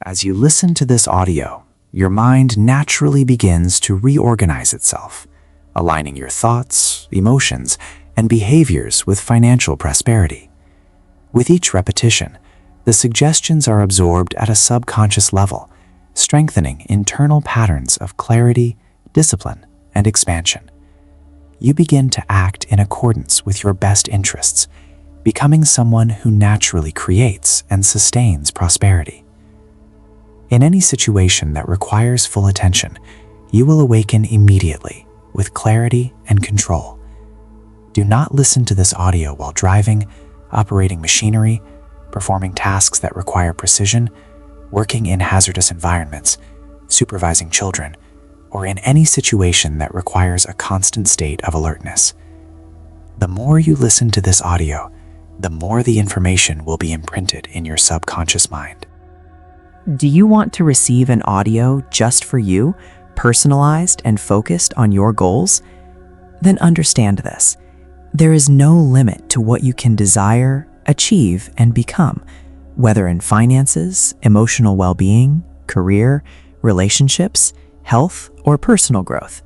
As you listen to this audio, your mind naturally begins to reorganize itself, aligning your thoughts, emotions, and behaviors with financial prosperity. With each repetition, the suggestions are absorbed at a subconscious level, strengthening internal patterns of clarity, discipline, and expansion. You begin to act in accordance with your best interests, becoming someone who naturally creates and sustains prosperity. In any situation that requires full attention, you will awaken immediately with clarity and control. Do not listen to this audio while driving, operating machinery, performing tasks that require precision, working in hazardous environments, supervising children, or in any situation that requires a constant state of alertness. The more you listen to this audio, the more the information will be imprinted in your subconscious mind. Do you want to receive an audio just for you, personalized and focused on your goals? Then understand this. There is no limit to what you can desire, achieve, and become, whether in finances, emotional well-being, career, relationships, health, or personal growth.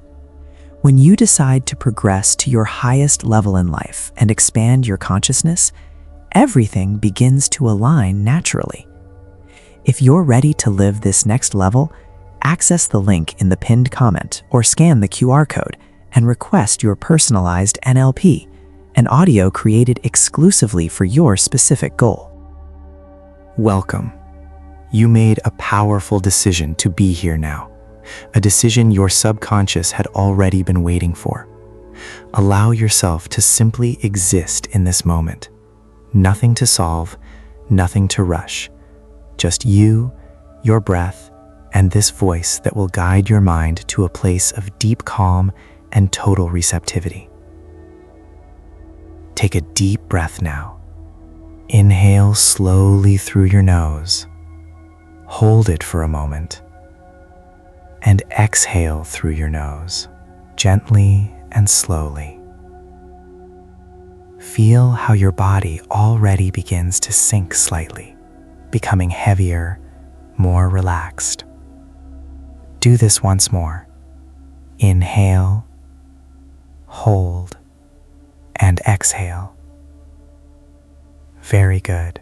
When you decide to progress to your highest level in life and expand your consciousness, everything begins to align naturally. If you're ready to live this next level, access the link in the pinned comment or scan the QR code and request your personalized NLP, an audio created exclusively for your specific goal. Welcome. You made a powerful decision to be here now, a decision your subconscious had already been waiting for. Allow yourself to simply exist in this moment. Nothing to solve, nothing to rush. Just you, your breath, and this voice that will guide your mind to a place of deep calm and total receptivity. Take a deep breath now. Inhale slowly through your nose. Hold it for a moment. And exhale through your nose, gently and slowly. Feel how your body already begins to sink slightly, becoming heavier, more relaxed. Do this once more. Inhale, hold, and exhale. Very good.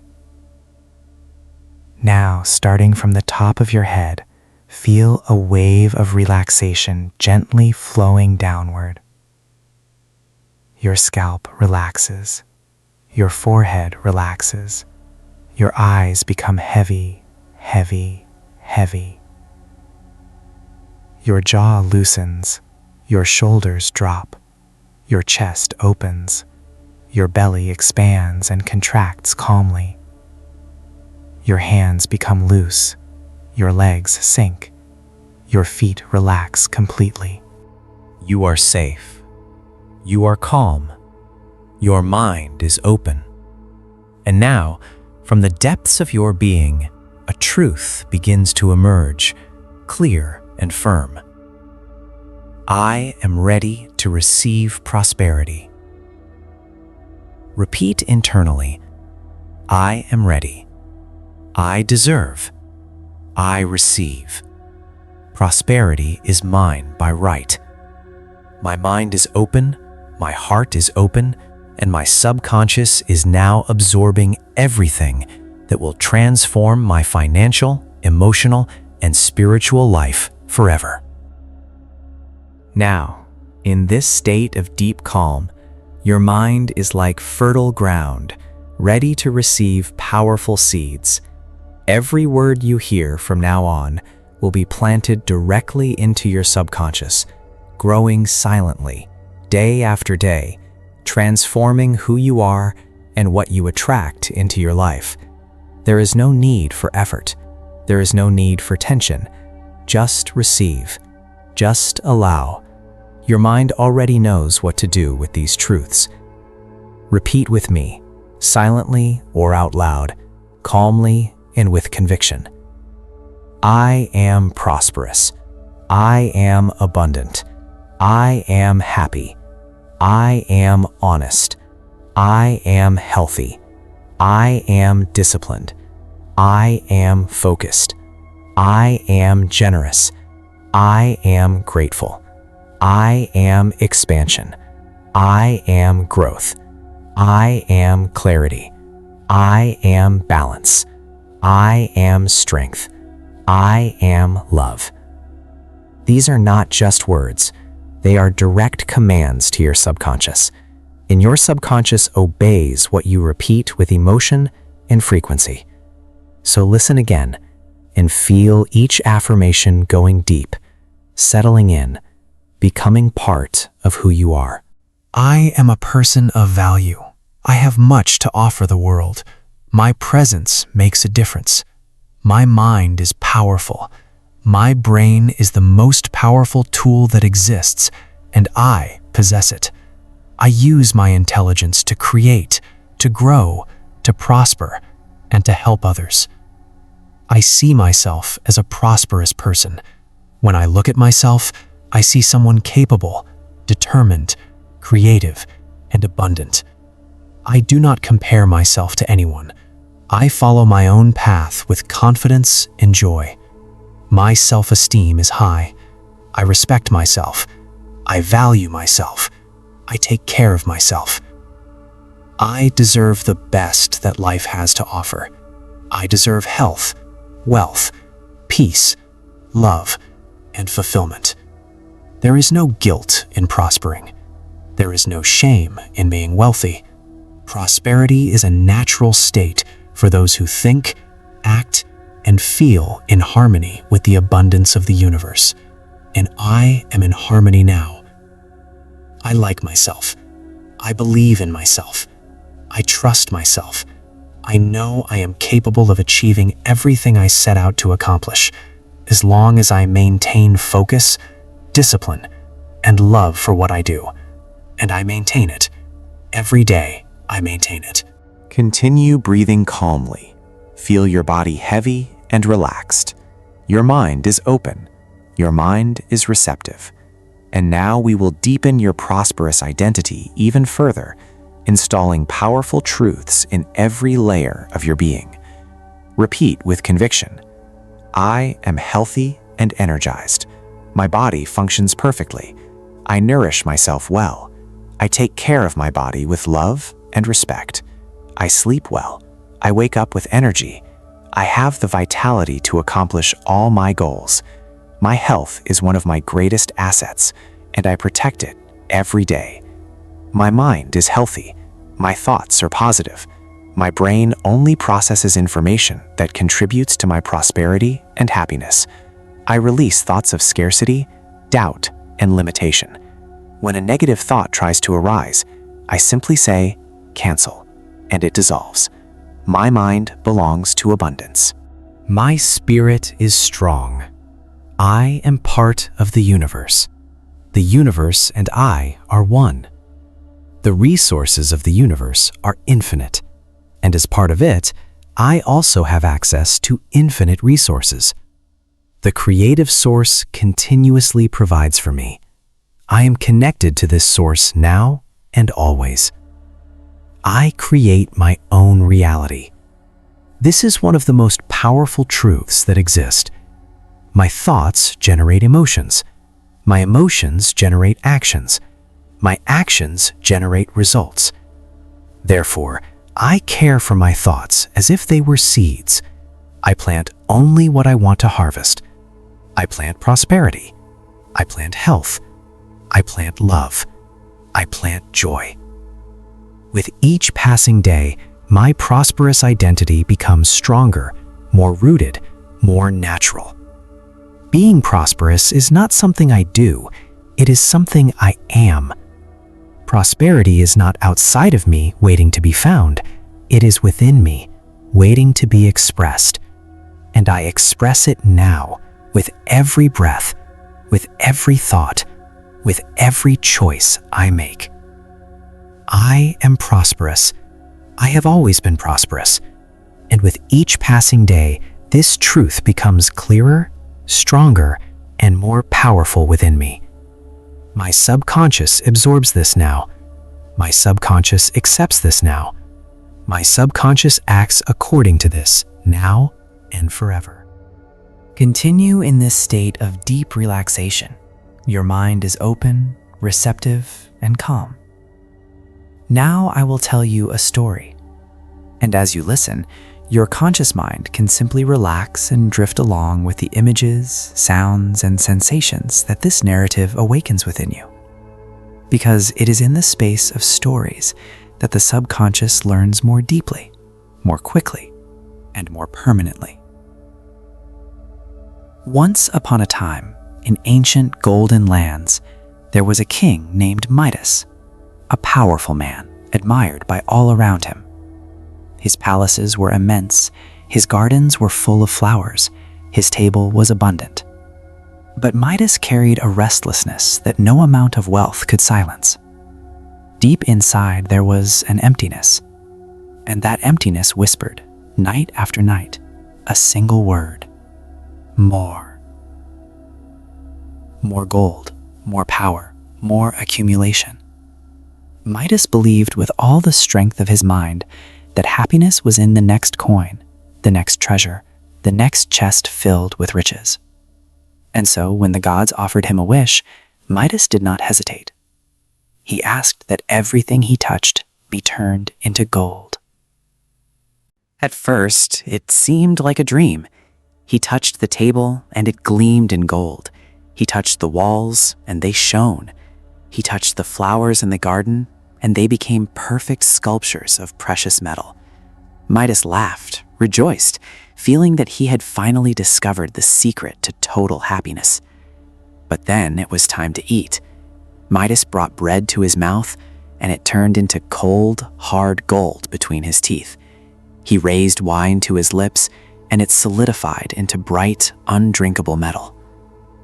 Now, starting from the top of your head, feel a wave of relaxation gently flowing downward. Your scalp relaxes. Your forehead relaxes. Your eyes become heavy, heavy, heavy. Your jaw loosens. Your shoulders drop. Your chest opens. Your belly expands and contracts calmly. Your hands become loose. Your legs sink. Your feet relax completely. You are safe. You are calm. Your mind is open. And now, from the depths of your being, a truth begins to emerge, clear and firm. I am ready to receive prosperity. Repeat internally, I am ready. I deserve. I receive. Prosperity is mine by right. My mind is open, my heart is open, and my subconscious is now absorbing everything that will transform my financial, emotional, and spiritual life forever. Now, in this state of deep calm, your mind is like fertile ground, ready to receive powerful seeds. Every word you hear from now on will be planted directly into your subconscious, growing silently, day after day, transforming who you are and what you attract into your life. There is no need for effort. There is no need for tension. Just receive. Just allow. Your mind already knows what to do with these truths. Repeat with me, silently or out loud, calmly and with conviction. I am prosperous. I am abundant. I am happy. I am honest. I am healthy. I am disciplined. I am focused. I am generous. I am grateful. I am expansion. I am growth. I am clarity. I am balance. I am strength. I am love. These are not just words. They are direct commands to your subconscious. And your subconscious obeys what you repeat with emotion and frequency. So listen again and feel each affirmation going deep, settling in, becoming part of who you are. I am a person of value. I have much to offer the world. My presence makes a difference. My mind is powerful. My brain is the most powerful tool that exists, and I possess it. I use my intelligence to create, to grow, to prosper, and to help others. I see myself as a prosperous person. When I look at myself, I see someone capable, determined, creative, and abundant. I do not compare myself to anyone. I follow my own path with confidence and joy. My self-esteem is high. I respect myself. I value myself. I take care of myself. I deserve the best that life has to offer. I deserve health, wealth, peace, love, and fulfillment. There is no guilt in prospering. There is no shame in being wealthy. Prosperity is a natural state for those who think, act, and feel in harmony with the abundance of the universe. And I am in harmony now. I like myself. I believe in myself. I trust myself. I know I am capable of achieving everything I set out to accomplish, as long as I maintain focus, discipline, and love for what I do. And I maintain it. Every day, I maintain it. Continue breathing calmly. Feel your body heavy and relaxed. Your mind is open. Your mind is receptive. And now we will deepen your prosperous identity even further, installing powerful truths in every layer of your being. Repeat with conviction. I am healthy and energized. My body functions perfectly. I nourish myself well. I take care of my body with love and respect. I sleep well. I wake up with energy. I have the vitality to accomplish all my goals. My health is one of my greatest assets, and I protect it every day. My mind is healthy. My thoughts are positive. My brain only processes information that contributes to my prosperity and happiness. I release thoughts of scarcity, doubt, and limitation. When a negative thought tries to arise, I simply say, cancel, and it dissolves. My mind belongs to abundance. My spirit is strong. I am part of the universe. The universe and I are one. The resources of the universe are infinite, and as part of it, I also have access to infinite resources. The creative source continuously provides for me. I am connected to this source now and always. I create my own reality. This is one of the most powerful truths that exist. My thoughts generate emotions. My emotions generate actions. My actions generate results. Therefore, I care for my thoughts as if they were seeds. I plant only what I want to harvest. I plant prosperity. I plant health. I plant love. I plant joy. With each passing day, my prosperous identity becomes stronger, more rooted, more natural. Being prosperous is not something I do, it is something I am. Prosperity is not outside of me waiting to be found, it is within me, waiting to be expressed. And I express it now, with every breath, with every thought, with every choice I make. I am prosperous. I have always been prosperous. And with each passing day, this truth becomes clearer, stronger, and more powerful within me. My subconscious absorbs this now. My subconscious accepts this now. My subconscious acts according to this, now and forever. Continue in this state of deep relaxation. Your mind is open, receptive, and calm. Now I will tell you a story. And as you listen, your conscious mind can simply relax and drift along with the images, sounds, and sensations that this narrative awakens within you. Because it is in the space of stories that the subconscious learns more deeply, more quickly, and more permanently. Once upon a time, in ancient golden lands, there was a king named Midas, a powerful man admired by all around him. His palaces were immense, his gardens were full of flowers, his table was abundant. But Midas carried a restlessness that no amount of wealth could silence. Deep inside there was an emptiness, and that emptiness whispered, night after night, a single word: more. More gold, more power, more accumulation. Midas believed with all the strength of his mind that happiness was in the next coin, the next treasure, the next chest filled with riches. And so when the gods offered him a wish, Midas did not hesitate. He asked that everything he touched be turned into gold. At first, it seemed like a dream. He touched the table and it gleamed in gold. He touched the walls and they shone. He touched the flowers in the garden and they became perfect sculptures of precious metal. Midas laughed, rejoiced, feeling that he had finally discovered the secret to total happiness. But then it was time to eat. Midas brought bread to his mouth and it turned into cold, hard gold between his teeth. He raised wine to his lips and it solidified into bright, undrinkable metal.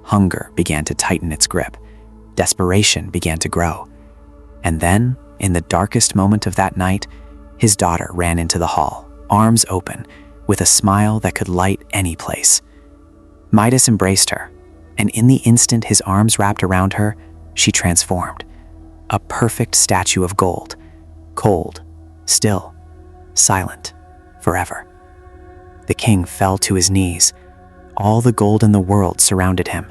Hunger began to tighten its grip. Desperation began to grow. And then, in the darkest moment of that night, his daughter ran into the hall, arms open, with a smile that could light any place. Midas embraced her, and in the instant his arms wrapped around her, she transformed. A perfect statue of gold, cold, still, silent, forever. The king fell to his knees. All the gold in the world surrounded him,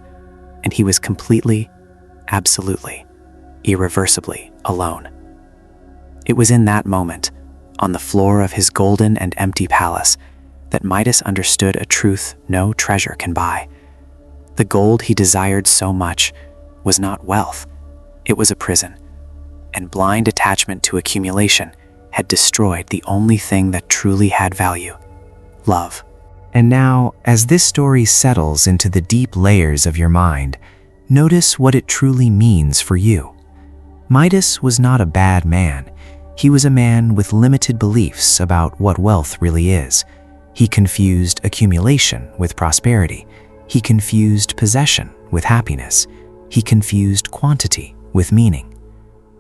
and he was completely, absolutely, irreversibly alone. It was in that moment, on the floor of his golden and empty palace, that Midas understood a truth no treasure can buy. The gold he desired so much was not wealth, it was a prison, and blind attachment to accumulation had destroyed the only thing that truly had value: love. And now, as this story settles into the deep layers of your mind, notice what it truly means for you. Midas was not a bad man. He was a man with limited beliefs about what wealth really is. He confused accumulation with prosperity. He confused possession with happiness. He confused quantity with meaning.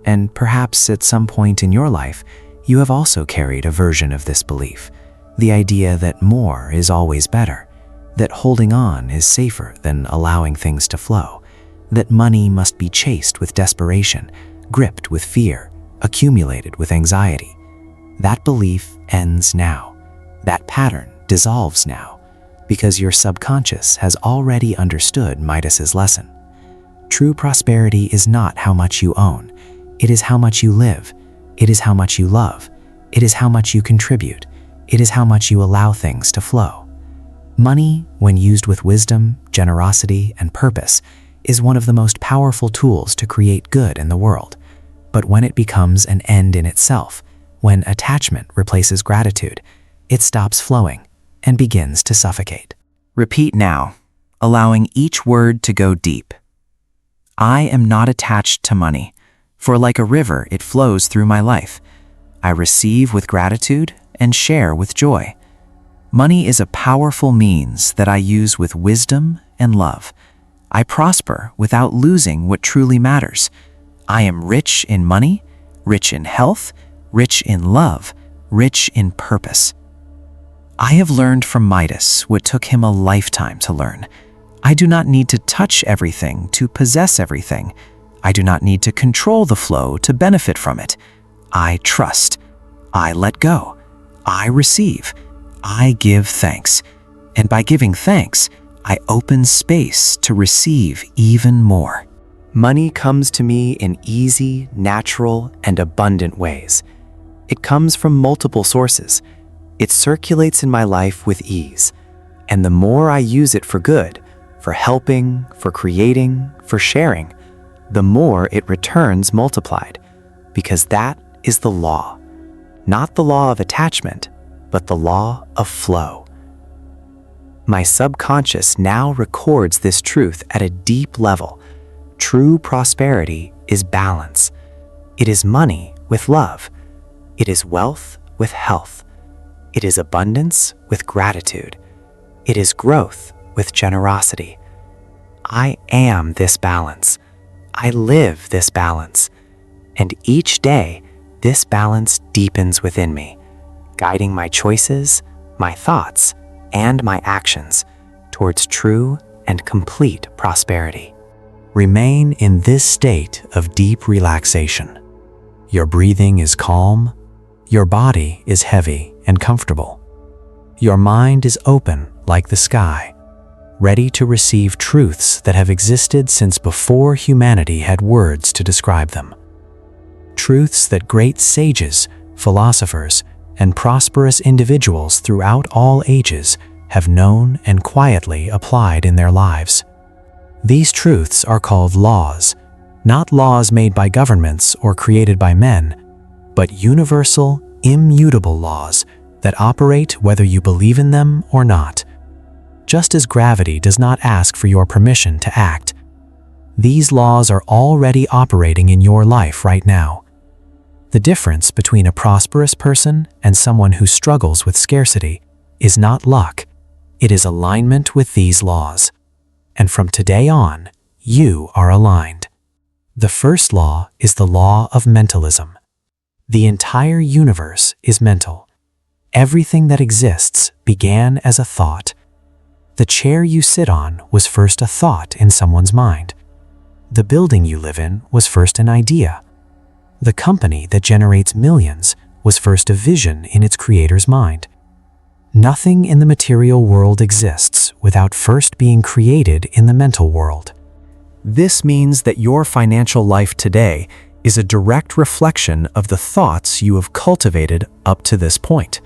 And perhaps at some point in your life, you have also carried a version of this belief. The idea that more is always better, that holding on is safer than allowing things to flow, that money must be chased with desperation, gripped with fear, accumulated with anxiety. That belief ends now. That pattern dissolves now, because your subconscious has already understood Midas's lesson. True prosperity is not how much you own. It is how much you live. It is how much you love. It is how much you contribute. It is how much you allow things to flow. Money, when used with wisdom, generosity, and purpose, is one of the most powerful tools to create good in the world. But when it becomes an end in itself, when attachment replaces gratitude, it stops flowing and begins to suffocate. Repeat now, allowing each word to go deep. I am not attached to money, for like a river it flows through my life. I receive with gratitude and share with joy. Money is a powerful means that I use with wisdom and love. I prosper without losing what truly matters. I am rich in money, rich in health, rich in love, rich in purpose. I have learned from Midas what took him a lifetime to learn. I do not need to touch everything to possess everything. I do not need to control the flow to benefit from it. I trust. I let go. I receive. I give thanks. And by giving thanks, I open space to receive even more. Money comes to me in easy, natural, and abundant ways. It comes from multiple sources. It circulates in my life with ease. And the more I use it for good, for helping, for creating, for sharing, the more it returns multiplied. Because that is the law. Not the law of attachment, but the law of flow. My subconscious now records this truth at a deep level. True prosperity is balance. It is money with love. It is wealth with health. It is abundance with gratitude. It is growth with generosity. I am this balance. I live this balance. And each day, this balance deepens within me, guiding my choices, my thoughts, and my actions towards true and complete prosperity. Remain in this state of deep relaxation. Your breathing is calm. Your body is heavy and comfortable. Your mind is open like the sky, ready to receive truths that have existed since before humanity had words to describe them. Truths that great sages, philosophers, and prosperous individuals throughout all ages have known and quietly applied in their lives. These truths are called laws, not laws made by governments or created by men, but universal, immutable laws that operate whether you believe in them or not. Just as gravity does not ask for your permission to act, these laws are already operating in your life right now. The difference between a prosperous person and someone who struggles with scarcity is not luck, it is alignment with these laws. And from today on, you are aligned. The first law is the law of mentalism. The entire universe is mental. Everything that exists began as a thought. The chair you sit on was first a thought in someone's mind. The building you live in was first an idea. The company that generates millions was first a vision in its creator's mind. Nothing in the material world exists without first being created in the mental world. This means that your financial life today is a direct reflection of the thoughts you have cultivated up to this point.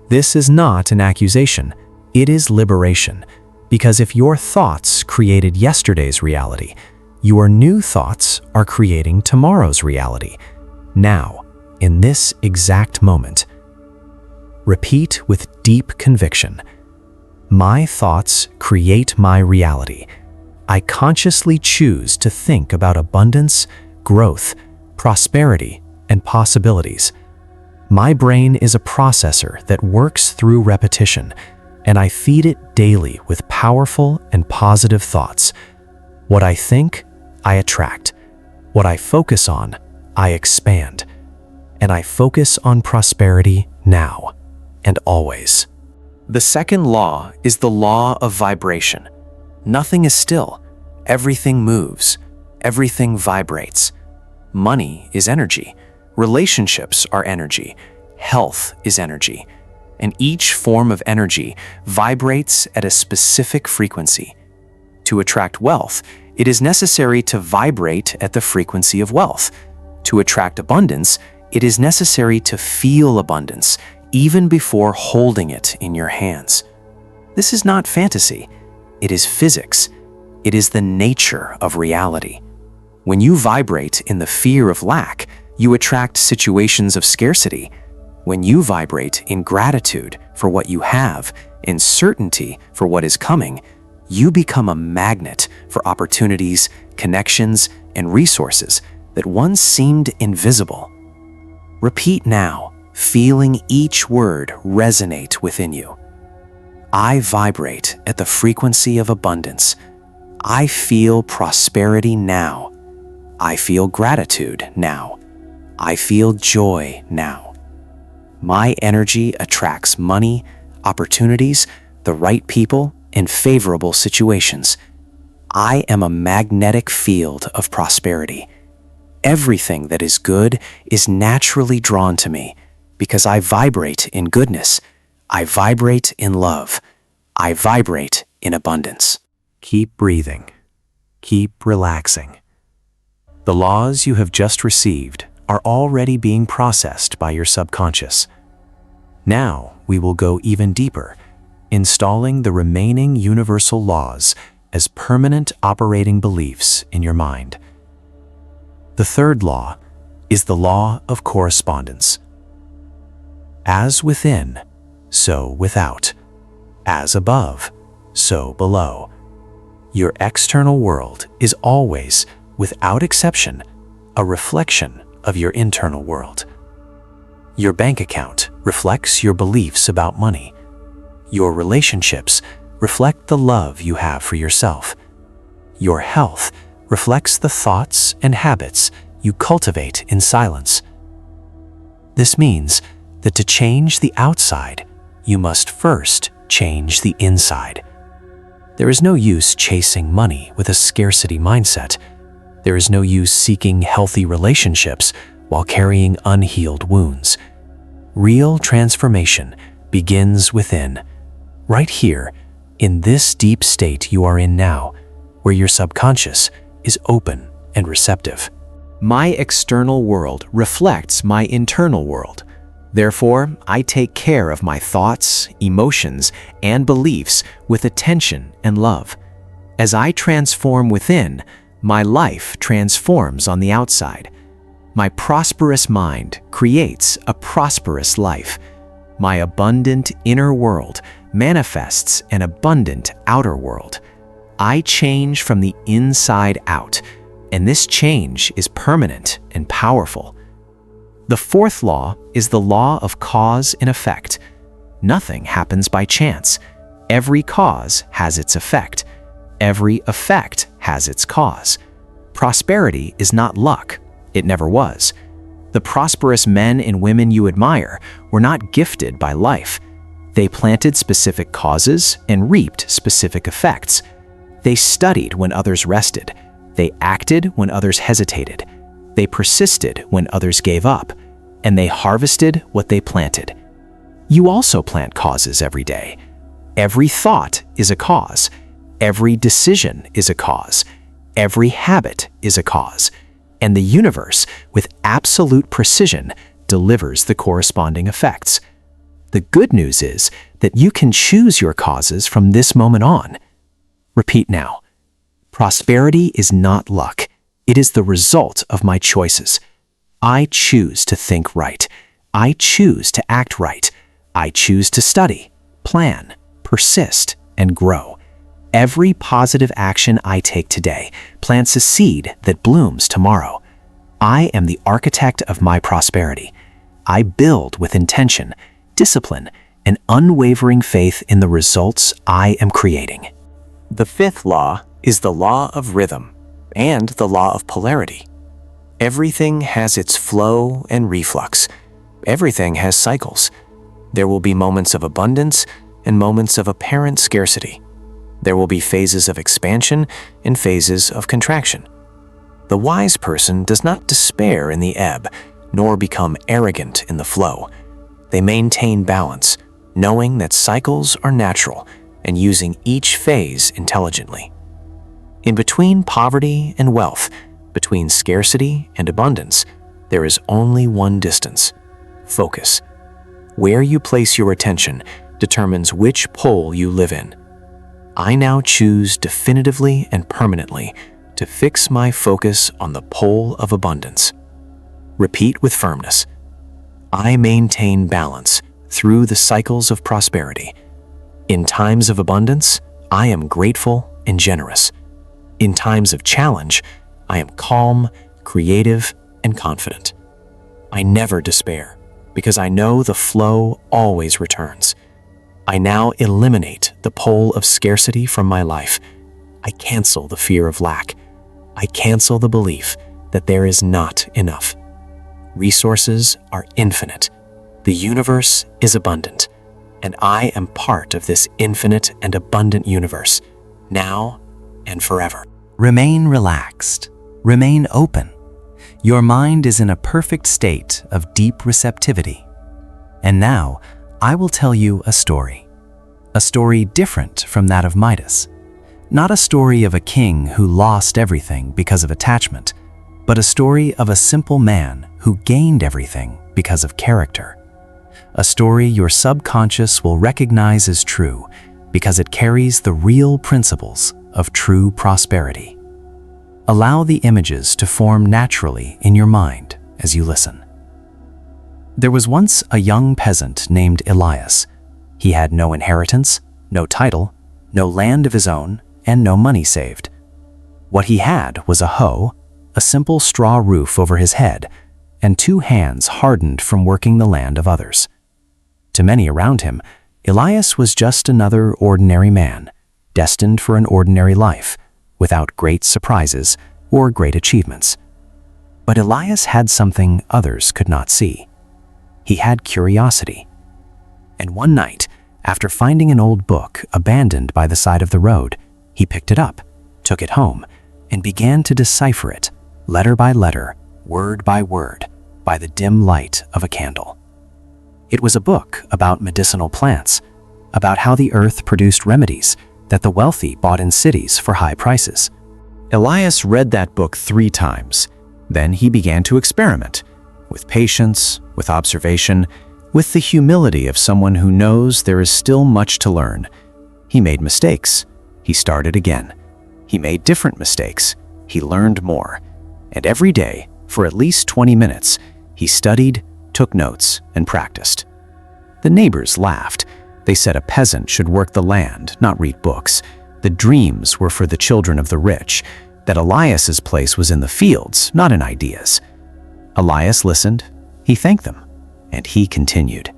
This is not an accusation, it is liberation, because if your thoughts created yesterday's reality, your new thoughts are creating tomorrow's reality. Now, in this exact moment, repeat with deep conviction. My thoughts create my reality. I consciously choose to think about abundance, growth, prosperity, and possibilities. My brain is a processor that works through repetition, and I feed it daily with powerful and positive thoughts. What I think, I attract. What I focus on, I expand. And I focus on prosperity now and always. The second law is the law of vibration. Nothing is still. Everything moves. Everything vibrates. Money is energy. Relationships are energy. Health is energy. And each form of energy vibrates at a specific frequency. To attract wealth, it is necessary to vibrate at the frequency of wealth. To attract abundance, it is necessary to feel abundance, even before holding it in your hands. This is not fantasy. It is physics. It is the nature of reality. When you vibrate in the fear of lack, you attract situations of scarcity. When you vibrate in gratitude for what you have, in certainty for what is coming, you become a magnet for opportunities, connections, and resources that once seemed invisible. Repeat now, feeling each word resonate within you. I vibrate at the frequency of abundance. I feel prosperity now. I feel gratitude now. I feel joy now. My energy attracts money, opportunities, the right people, and favorable situations. I am a magnetic field of prosperity. Everything that is good is naturally drawn to me because I vibrate in goodness. I vibrate in love. I vibrate in abundance. Keep breathing. Keep relaxing. The laws you have just received are already being processed by your subconscious. Now we will go even deeper, installing the remaining universal laws as permanent operating beliefs in your mind. The third law is the law of correspondence. As within, so without. As above, so below. Your external world is always, without exception, a reflection of your internal world. Your bank account reflects your beliefs about money. Your relationships reflect the love you have for yourself. Your health reflects the thoughts and habits you cultivate in silence. This means that to change the outside, you must first change the inside. There is no use chasing money with a scarcity mindset. There is no use seeking healthy relationships while carrying unhealed wounds. Real transformation begins within, right here, in this deep state you are in now, where your subconscious is open and receptive. My external world reflects my internal world. Therefore, I take care of my thoughts, emotions, and beliefs with attention and love. As I transform within, my life transforms on the outside. My prosperous mind creates a prosperous life. My abundant inner world manifests an abundant outer world. I change from the inside out, and this change is permanent and powerful. The fourth law is the law of cause and effect. Nothing happens by chance. Every cause has its effect. Every effect has its cause. Prosperity is not luck. It never was. The prosperous men and women you admire were not gifted by life. They planted specific causes and reaped specific effects. They studied when others rested. They acted when others hesitated. They persisted when others gave up, and they harvested what they planted. You also plant causes every day. Every thought is a cause. Every decision is a cause. Every habit is a cause. And the universe, with absolute precision, delivers the corresponding effects. The good news is that you can choose your causes from this moment on. Repeat now. Prosperity is not luck. It is the result of my choices. I choose to think right. I choose to act right. I choose to study, plan, persist, and grow. Every positive action I take today plants a seed that blooms tomorrow. I am the architect of my prosperity. I build with intention, discipline, and unwavering faith in the results I am creating. The fifth law is the law of rhythm and the law of polarity. Everything has its flow and reflux. Everything has cycles. There will be moments of abundance and moments of apparent scarcity. There will be phases of expansion and phases of contraction. The wise person does not despair in the ebb, nor become arrogant in the flow. They maintain balance, knowing that cycles are natural and using each phase intelligently. In between poverty and wealth, between scarcity and abundance, there is only one distance: focus. Where you place your attention determines which pole you live in. I now choose definitively and permanently to fix my focus on the pole of abundance. Repeat with firmness. I maintain balance through the cycles of prosperity. In times of abundance, I am grateful and generous. In times of challenge, I am calm, creative, and confident. I never despair because I know the flow always returns. I now eliminate the pole of scarcity from my life. I cancel the fear of lack. I cancel the belief that there is not enough. Resources are infinite. The universe is abundant, and I am part of this infinite and abundant universe, now and forever. Remain relaxed. Remain open. Your mind is in a perfect state of deep receptivity. And now, I will tell you a story. a story different from that of Midas. Not a story of a king who lost everything because of attachment, but a story of a simple man who gained everything because of character. A story your subconscious will recognize as true because it carries the real principles of true prosperity. Allow the images to form naturally in your mind as you listen. There was once a young peasant named Elias. He had no inheritance, no title, no land of his own, and no money saved. What he had was a hoe, a simple straw roof over his head, and 2 hands hardened from working the land of others. To many around him, Elias was just another ordinary man, destined for an ordinary life, without great surprises or great achievements. But Elias had something others could not see. He had curiosity. And one night, after finding an old book abandoned by the side of the road, he picked it up, took it home, and began to decipher it, letter by letter, word by word, by the dim light of a candle. It was a book about medicinal plants, about how the earth produced remedies that the wealthy bought in cities for high prices. Elias read that book 3 times. Then he began to experiment, with patience, with observation, with the humility of someone who knows there is still much to learn. He made mistakes. He started again. He made different mistakes. He learned more. And every day, for at least 20 minutes, he studied, took notes, and practiced. The neighbors laughed. They said a peasant should work the land, not read books. The dreams were for the children of the rich, that Elias's place was in the fields, not in ideas. Elias listened, he thanked them, and he continued.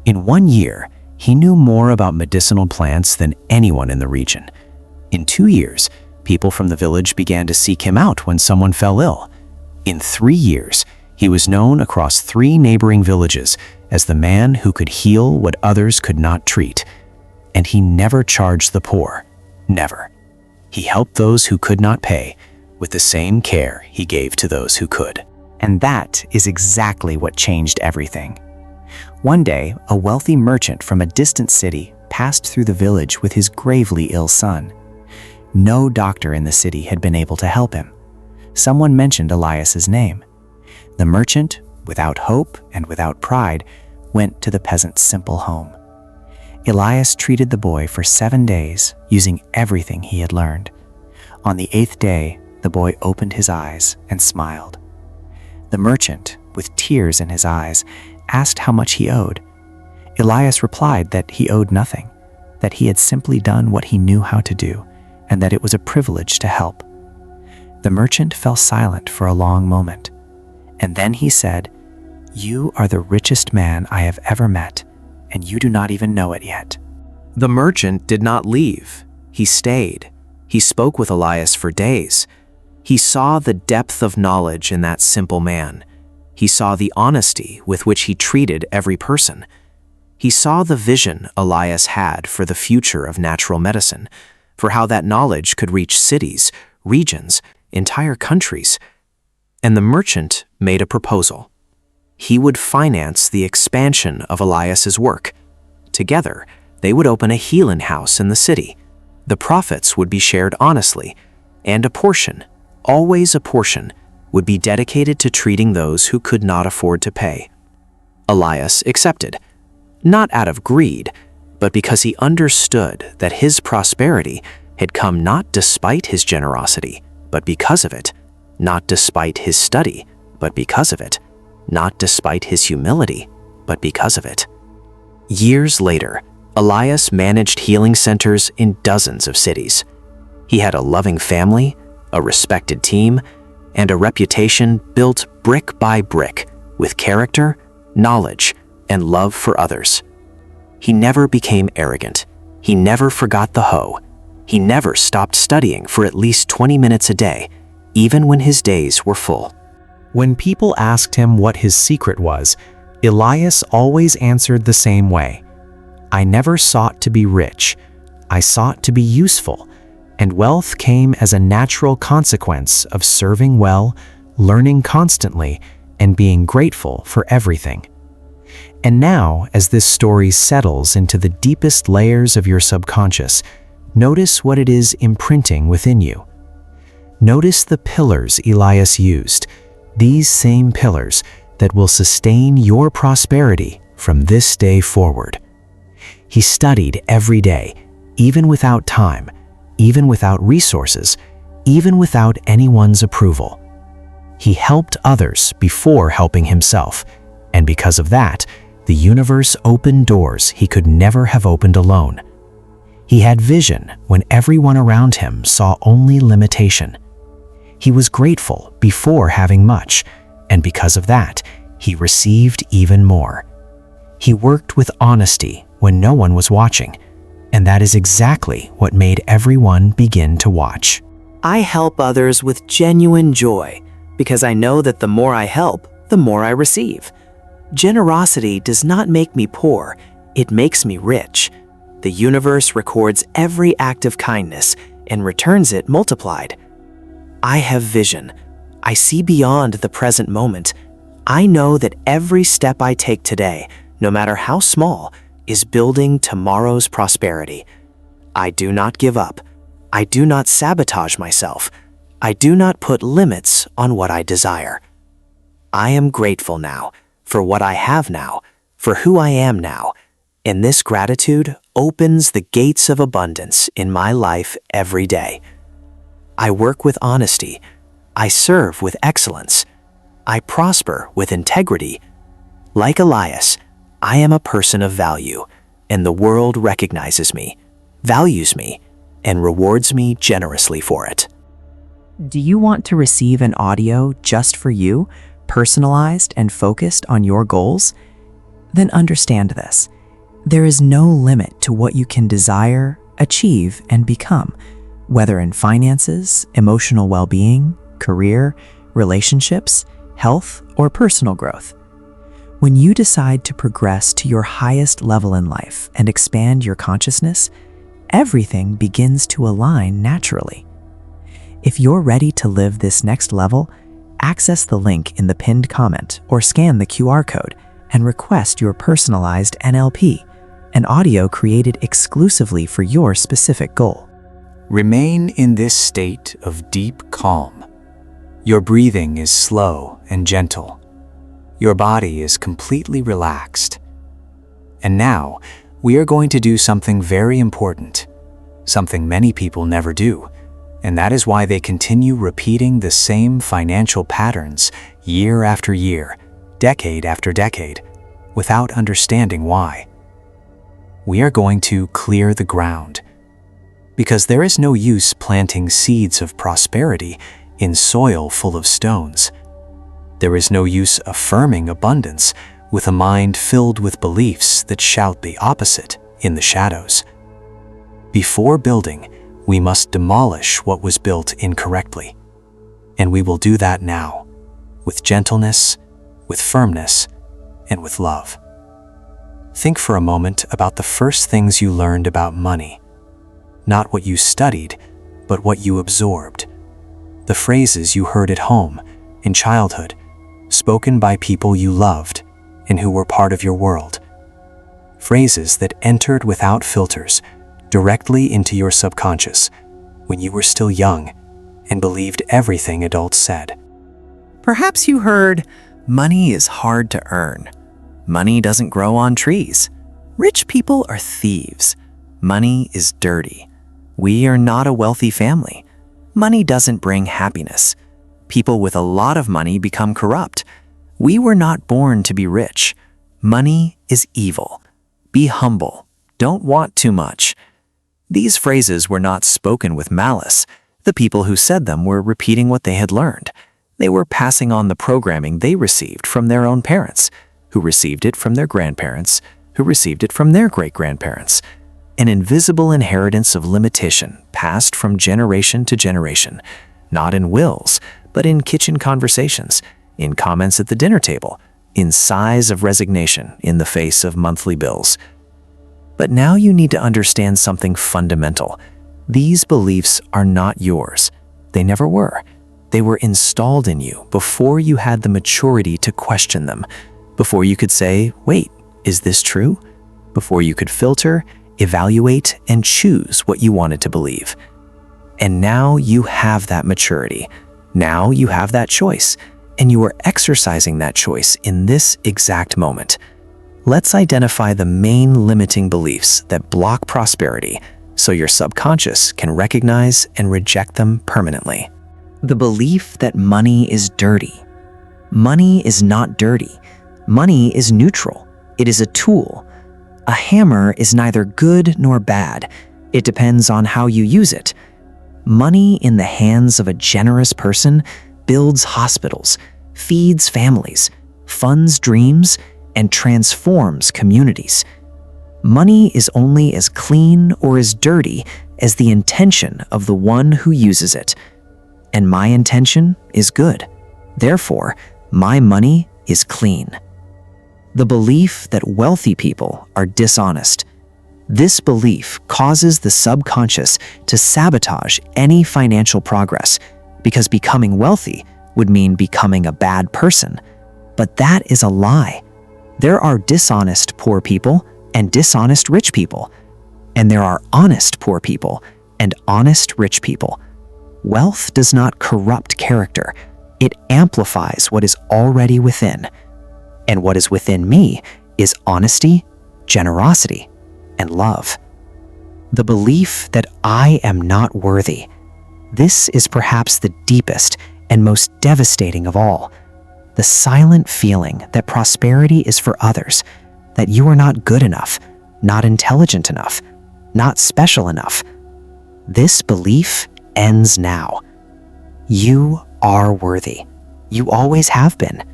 In 1 year, he knew more about medicinal plants than anyone in the region. In 2 years, people from the village began to seek him out when someone fell ill. In 3 years, he was known across 3 neighboring villages as the man who could heal what others could not treat. And he never charged the poor, never. He helped those who could not pay with the same care he gave to those who could. And that is exactly what changed everything. One day, a wealthy merchant from a distant city passed through the village with his gravely ill son. No doctor in the city had been able to help him. Someone mentioned Elias's name. The merchant, without hope and without pride, went to the peasant's simple home. Elias treated the boy for 7 days, using everything he had learned. On the 8th day, the boy opened his eyes and smiled. The merchant, with tears in his eyes, asked how much he owed. Elias replied that he owed nothing, that he had simply done what he knew how to do, and that it was a privilege to help. The merchant fell silent for a long moment, and then he said, "You are the richest man I have ever met, and you do not even know it yet." The merchant did not leave. He stayed. He spoke with Elias for days. He saw the depth of knowledge in that simple man. He saw the honesty with which he treated every person. He saw the vision Elias had for the future of natural medicine, for how that knowledge could reach cities, regions, entire countries. And the merchant made a proposal. He would finance the expansion of Elias's work. Together, they would open a healing house in the city. The profits would be shared honestly, and a portion, always a portion, would be dedicated to treating those who could not afford to pay. Elias accepted, not out of greed, but because he understood that his prosperity had come not despite his generosity, but because of it, not despite his study, but because of it, not despite his humility, but because of it. Years later, Elias managed healing centers in dozens of cities. He had a loving family, a respected team, and a reputation built brick by brick with character, knowledge, and love for others. He never became arrogant. He never forgot the hoe. He never stopped studying for at least 20 minutes a day, even when his days were full. When people asked him what his secret was, Elias always answered the same way. "I never sought to be rich. I sought to be useful, and wealth came as a natural consequence of serving well, learning constantly, and being grateful for everything." And now, as this story settles into the deepest layers of your subconscious, notice what it is imprinting within you. Notice the pillars Elias used, these same pillars that will sustain your prosperity from this day forward. He studied every day, even without time, even without resources, even without anyone's approval. He helped others before helping himself, and because of that, the universe opened doors he could never have opened alone. He had vision when everyone around him saw only limitation. He was grateful before having much, and because of that, he received even more. He worked with honesty when no one was watching, and that is exactly what made everyone begin to watch. I help others with genuine joy because I know that the more I help, the more I receive. Generosity does not make me poor, it makes me rich. The universe records every act of kindness and returns it multiplied. I have vision. I see beyond the present moment. I know that every step I take today, no matter how small, is building tomorrow's prosperity. I do not give up. I do not sabotage myself. I do not put limits on what I desire. I am grateful now for what I have now, for who I am now, and this gratitude opens the gates of abundance in my life every day. I work with honesty. I serve with excellence. I prosper with integrity. Like Elias, I am a person of value, and the world recognizes me, values me, and rewards me generously for it. Do you want to receive an audio just for you, personalized and focused on your goals? Then understand this. There is no limit to what you can desire, achieve, and become, whether in finances, emotional well-being, career, relationships, health, or personal growth. When you decide to progress to your highest level in life and expand your consciousness, everything begins to align naturally. If you're ready to live this next level, access the link in the pinned comment or scan the QR code and request your personalized NLP, an audio created exclusively for your specific goal. Remain in this state of deep calm. Your breathing is slow and gentle. Your body is completely relaxed. And now, we are going to do something very important, something many people never do, and that is why they continue repeating the same financial patterns year after year, decade after decade, without understanding why. We are going to clear the ground, because there is no use planting seeds of prosperity in soil full of stones. There is no use affirming abundance with a mind filled with beliefs that shout the opposite in the shadows. Before building, we must demolish what was built incorrectly. And we will do that now, with gentleness, with firmness, and with love. Think for a moment about the first things you learned about money. Not what you studied, but what you absorbed. The phrases you heard at home, in childhood, spoken by people you loved and who were part of your world. Phrases that entered without filters, directly into your subconscious when you were still young and believed everything adults said. Perhaps you heard, money is hard to earn. Money doesn't grow on trees. Rich people are thieves. Money is dirty. We are not a wealthy family. Money doesn't bring happiness. People with a lot of money become corrupt. We were not born to be rich. Money is evil. Be humble. Don't want too much. These phrases were not spoken with malice. The people who said them were repeating what they had learned. They were passing on the programming they received from their own parents, who received it from their grandparents, who received it from their great-grandparents. An invisible inheritance of limitation passed from generation to generation, not in wills, but in kitchen conversations, in comments at the dinner table, in sighs of resignation in the face of monthly bills. But now you need to understand something fundamental. These beliefs are not yours. They never were. They were installed in you before you had the maturity to question them, before you could say, wait, Is this true? Before you could filter, evaluate, and choose what you wanted to believe. And now you have that maturity. Now you have that choice, and you are exercising that choice in this exact moment. Let's identify the main limiting beliefs that block prosperity so your subconscious can recognize and reject them permanently. The belief that money is dirty. Money is not dirty. Money is neutral. It is a tool. A hammer is neither good nor bad. It depends on how you use it. Money in the hands of a generous person builds hospitals, feeds families, funds dreams, and transforms communities. Money is only as clean or as dirty as the intention of the one who uses it. And my intention is good. Therefore, my money is clean. The belief that wealthy people are dishonest. This belief causes the subconscious to sabotage any financial progress because becoming wealthy would mean becoming a bad person. But that is a lie. There are dishonest poor people and dishonest rich people. And there are honest poor people and honest rich people. Wealth does not corrupt character. It amplifies what is already within. And what is within me is honesty, generosity, and love. The belief that I am not worthy. This is perhaps the deepest and most devastating of all. The silent feeling that prosperity is for others, that you are not good enough, not intelligent enough, not special enough. This belief ends now. You are worthy. You always have been.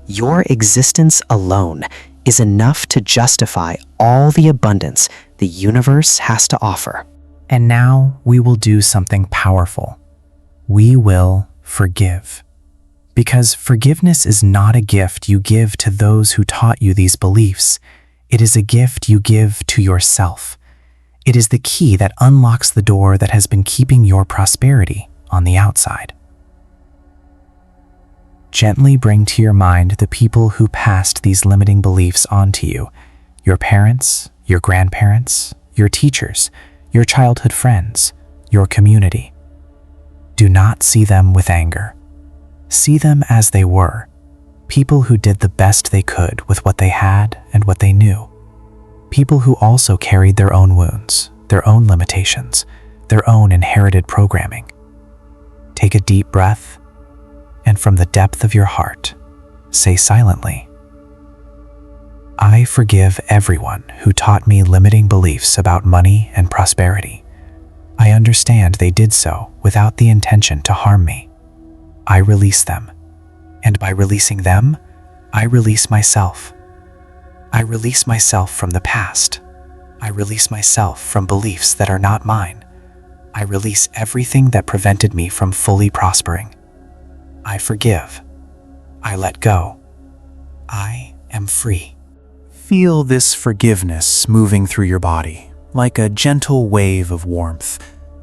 Your existence alone is enough to justify all the abundance the universe has to offer. And now we will do something powerful. We will forgive. Because forgiveness is not a gift you give to those who taught you these beliefs. It is a gift you give to yourself. It is the key that unlocks the door that has been keeping your prosperity on the outside. Gently bring to your mind the people who passed these limiting beliefs onto you. Your parents, your grandparents, your teachers, your childhood friends, your community. Do not see them with anger. See them as they were, people who did the best they could with what they had and what they knew. People who also carried their own wounds, their own limitations, their own inherited programming. Take a deep breath, and from the depth of your heart, say silently, I forgive everyone who taught me limiting beliefs about money and prosperity. I understand they did so without the intention to harm me. I release them, and by releasing them, I release myself. I release myself from the past. I release myself from beliefs that are not mine. I release everything that prevented me from fully prospering. I forgive. I let go. I am free. Feel this forgiveness moving through your body like a gentle wave of warmth,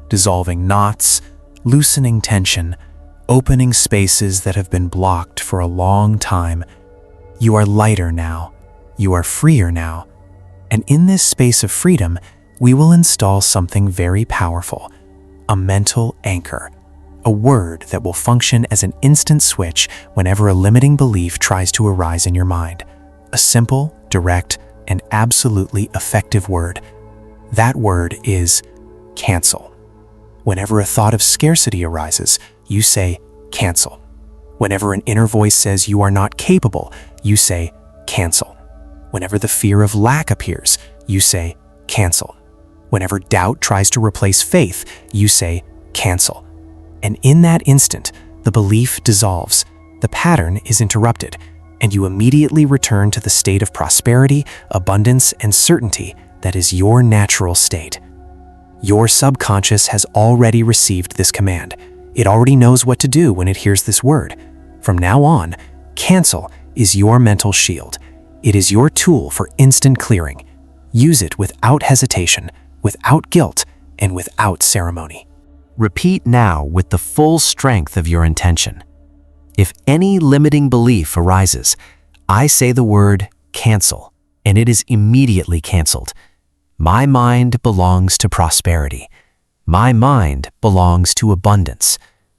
dissolving knots, loosening tension, opening spaces that have been blocked for a long time. You are lighter now. You are freer now. And in this space of freedom, we will install something very powerful, a mental anchor, a word that will function as an instant switch whenever a limiting belief tries to arise in your mind. A simple, direct, and absolutely effective word. That word is cancel. Whenever a thought of scarcity arises, you say cancel. Whenever an inner voice says you are not capable, you say cancel. Whenever the fear of lack appears, you say cancel. Whenever doubt tries to replace faith, you say cancel. And in that instant, the belief dissolves, the pattern is interrupted, and you immediately return to the state of prosperity, abundance, and certainty that is your natural state. Your subconscious has already received this command. It already knows what to do when it hears this word. From now on, cancel is your mental shield. It is your tool for instant clearing. Use it without hesitation, without guilt, and without ceremony. Repeat now with the full strength of your intention. If any limiting belief arises, I say the word cancel. and it is immediately canceled. My mind belongs to prosperity. My mind belongs to abundance.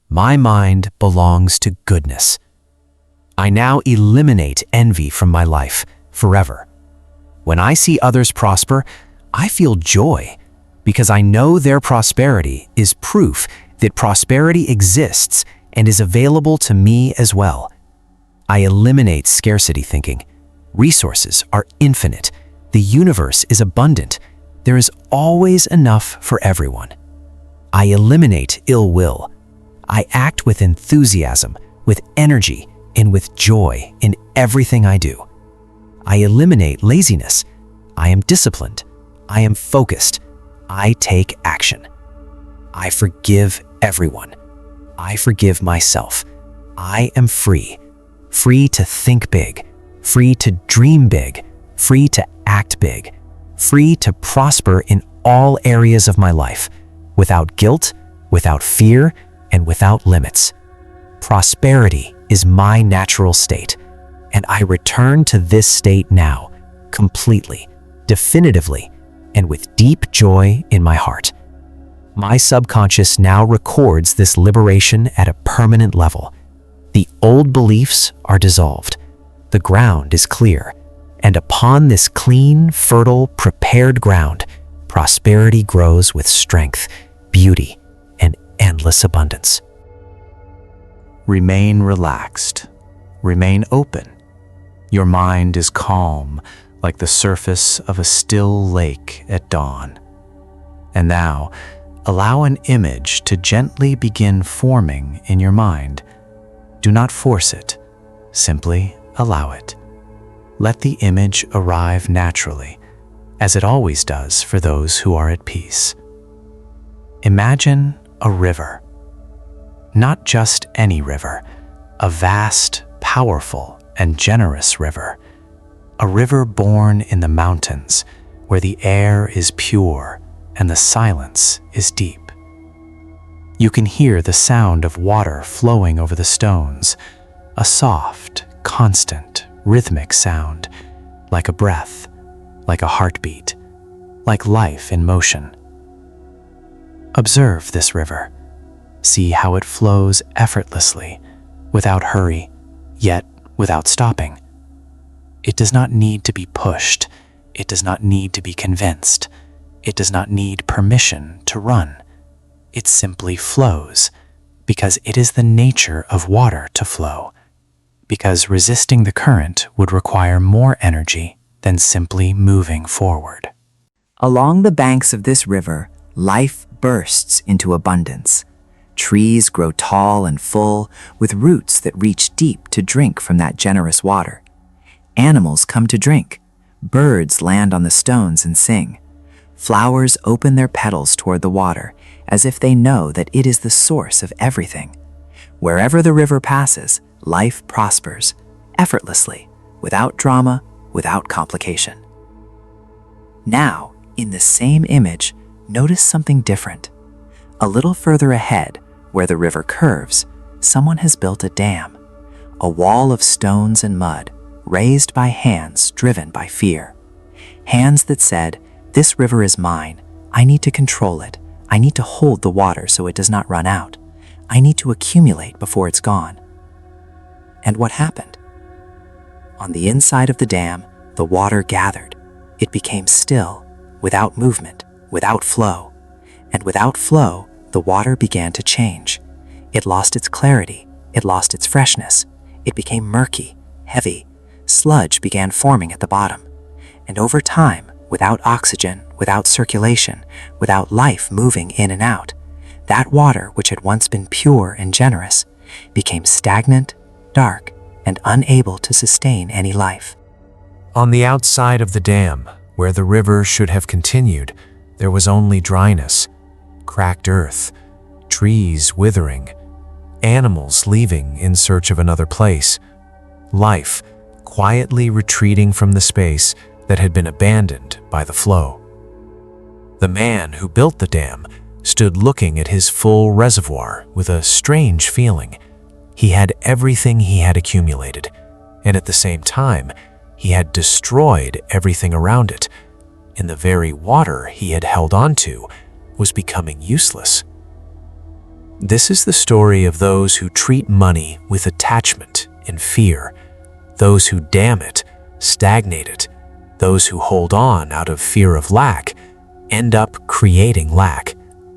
My mind belongs to goodness. I now eliminate envy from my life forever. When I see others prosper, I feel joy because I know their prosperity is proof that prosperity exists and is available to me as well. I eliminate scarcity thinking. Resources are infinite. The universe is abundant. There is always enough for everyone. I eliminate ill will. I act with enthusiasm, with energy, and with joy in everything I do. I eliminate laziness. I am disciplined. I am focused. I take action. I forgive everyone. I forgive myself. I am free. Free to think big. Free to dream big. Free to act big. Free to prosper in all areas of my life, without guilt, without fear, and without limits. Prosperity is my natural state, and I return to this state now, completely, definitively, and with deep joy in my heart. My subconscious now records this liberation at a permanent level. The old beliefs are dissolved. The ground is clear, and upon this clean, fertile, prepared ground, prosperity grows with strength, beauty, and endless abundance. Remain relaxed. Remain open. Your mind is calm, like the surface of a still lake at dawn. And now, allow an image to gently begin forming in your mind. Do not force it. Simply allow it. Let the image arrive naturally, as it always does for those who are at peace. Imagine a river. Not just any river, a vast, powerful, and generous river. A river born in the mountains, where the air is pure and the silence is deep. You can hear the sound of water flowing over the stones, a soft, constant, rhythmic sound, like a breath, like a heartbeat, like life in motion. Observe this river. See how it flows effortlessly, without hurry, yet without stopping. It does not need to be pushed. It does not need to be convinced. It does not need permission to run. It simply flows, because it is the nature of water to flow, because resisting the current would require more energy than simply moving forward. Along the banks of this river, life bursts into abundance. Trees grow tall and full, with roots that reach deep to drink from that generous water. Animals come to drink. Birds land on the stones and sing. Flowers open their petals toward the water, as if they know that it is the source of everything. Wherever the river passes, life prospers, effortlessly, without drama, without complication. Now, in the same image, notice something different. A little further ahead, where the river curves, someone has built a dam, a wall of stones and mud, raised by hands driven by fear. Hands that said, "This river is mine. I need to control it. I need to hold the water so it does not run out. I need to accumulate before it's gone." And what happened? On the inside of the dam, the water gathered. It became still, without movement, without flow. And without flow, the water began to change. It lost its clarity. It lost its freshness. It became murky, heavy. Sludge began forming at the bottom. And over time, without oxygen, without circulation, without life moving in and out, that water, which had once been pure and generous, became stagnant, dark, and unable to sustain any life. On the outside of the dam, where the river should have continued, there was only dryness, cracked earth, trees withering, animals leaving in search of another place, life quietly retreating from the space that had been abandoned by the flow. The man who built the dam stood looking at his full reservoir with a strange feeling. He had everything he had accumulated, and at the same time, he had destroyed everything around it, and the very water he had held onto was becoming useless. This is the story of those who treat money with attachment and fear, those who dam it, stagnate it, those who hold on out of fear of lack, end up creating lack,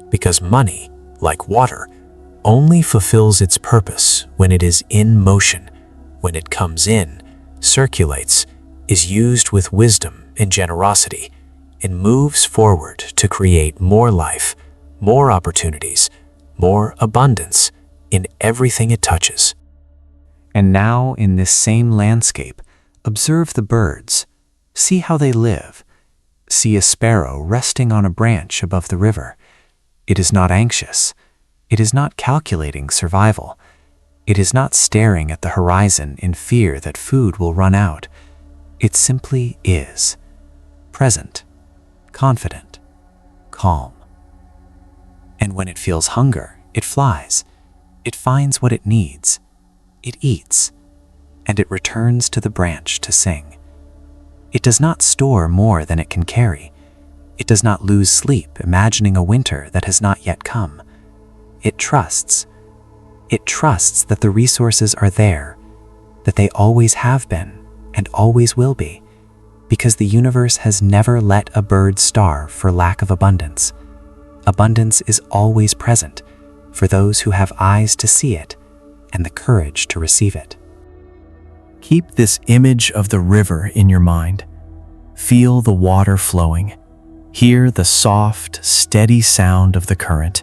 because money, like water, only fulfills its purpose when it is in motion, when it comes in, circulates, is used with wisdom and generosity, and moves forward to create more life, more opportunities, more abundance in everything it touches. And now, in this same landscape, observe the birds. See how they live. See a sparrow resting on a branch above the river. It is not anxious. It is not calculating survival. It is not staring at the horizon in fear that food will run out. It simply is. Present, confident, calm. And when it feels hunger, it flies. It finds what it needs. It eats. And it returns to the branch to sing. It does not store more than it can carry. It does not lose sleep imagining a winter that has not yet come. It trusts. It trusts that the resources are there, that they always have been and always will be, because the universe has never let a bird starve for lack of abundance. Abundance is always present for those who have eyes to see it and the courage to receive it. Keep this image of the river in your mind. Feel the water flowing. Hear the soft, steady sound of the current.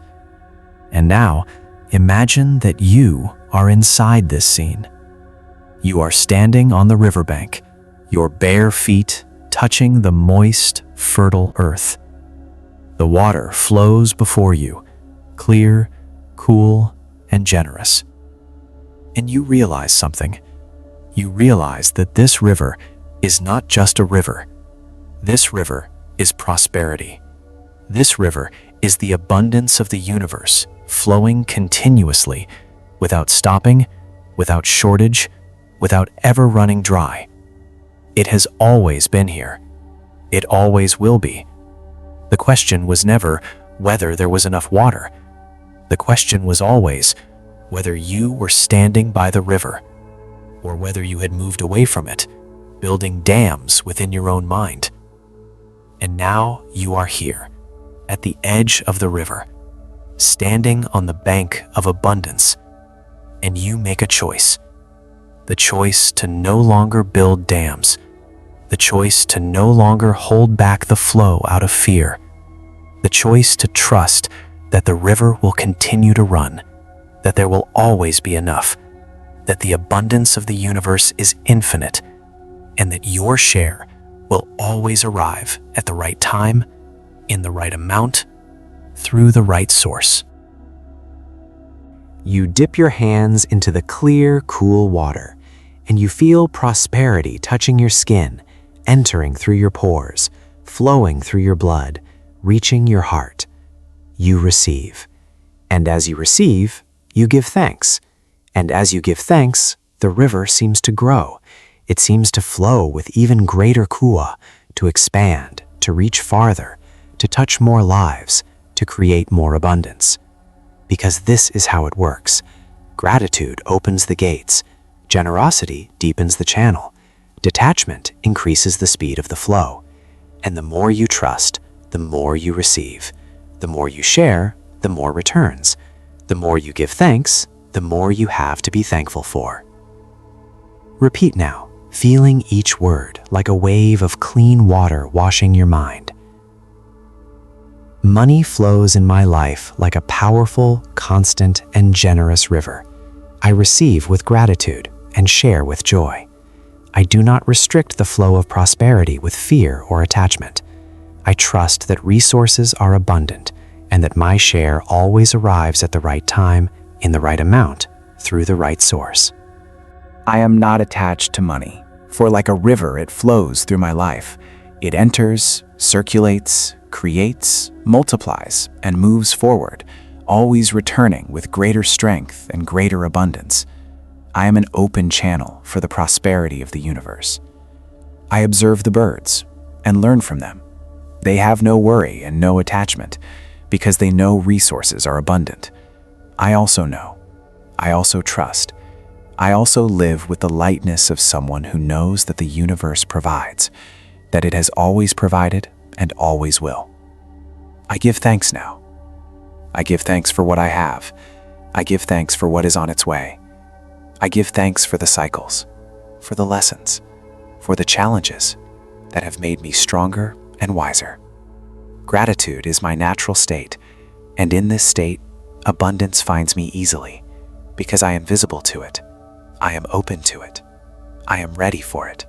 And now, imagine that you are inside this scene. You are standing on the riverbank, your bare feet touching the moist, fertile earth. The water flows before you, clear, cool, and generous. And you realize something. You realize that this river is not just a river. This river is prosperity. This river is the abundance of the universe, flowing continuously, without stopping, without shortage, without ever running dry. It has always been here. It always will be. The question was never whether there was enough water. The question was always whether you were standing by the river, or whether you had moved away from it, building dams within your own mind. And now you are here, at the edge of the river, standing on the bank of abundance, and you make a choice. The choice to no longer build dams, the choice to no longer hold back the flow out of fear, the choice to trust that the river will continue to run, that there will always be enough, that the abundance of the universe is infinite, and that your share will always arrive at the right time, in the right amount, through the right source. You dip your hands into the clear, cool water, and you feel prosperity touching your skin, entering through your pores, flowing through your blood, reaching your heart. You receive. And as you receive, you give thanks. And as you give thanks, the river seems to grow. It seems to flow with even greater kuwa, to expand, to reach farther, to touch more lives, to create more abundance. Because this is how it works. Gratitude opens the gates. Generosity deepens the channel. Detachment increases the speed of the flow. And the more you trust, the more you receive. The more you share, the more returns. The more you give thanks, the more you have to be thankful for. Repeat now, feeling each word like a wave of clean water washing your mind. Money flows in my life like a powerful, constant, and generous river. I receive with gratitude and share with joy. I do not restrict the flow of prosperity with fear or attachment. I trust that resources are abundant and that my share always arrives at the right time, in the right amount, through the right source. I am not attached to money, for like a river it flows through my life. It enters, circulates, creates, multiplies, and moves forward, always returning with greater strength and greater abundance. I am an open channel for the prosperity of the universe. I observe the birds and learn from them. They have no worry and no attachment because they know resources are abundant. I also know. I also trust. I also live with the lightness of someone who knows that the universe provides, that it has always provided and always will. I give thanks now. I give thanks for what I have. I give thanks for what is on its way. I give thanks for the cycles, for the lessons, for the challenges that have made me stronger and wiser. Gratitude is my natural state, and in this state, abundance finds me easily because I am visible to it. I am open to it. I am ready for it.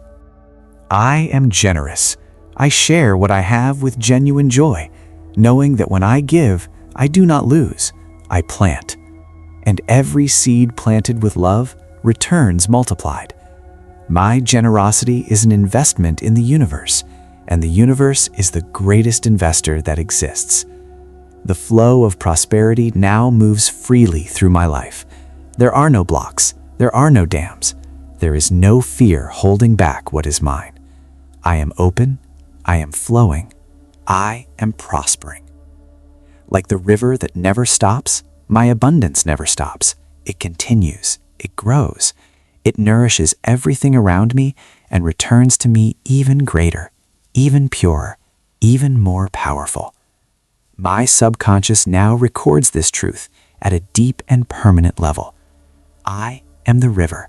I am generous. I share what I have with genuine joy, knowing that when I give, I do not lose, I plant. And every seed planted with love returns multiplied. My generosity is an investment in the universe, and the universe is the greatest investor that exists. The flow of prosperity now moves freely through my life. There are no blocks. There are no dams. There is no fear holding back what is mine. I am open. I am flowing. I am prospering. Like the river that never stops, my abundance never stops. It continues. It grows. It nourishes everything around me and returns to me even greater, even purer, even more powerful. My subconscious now records this truth at a deep and permanent level. I am the river.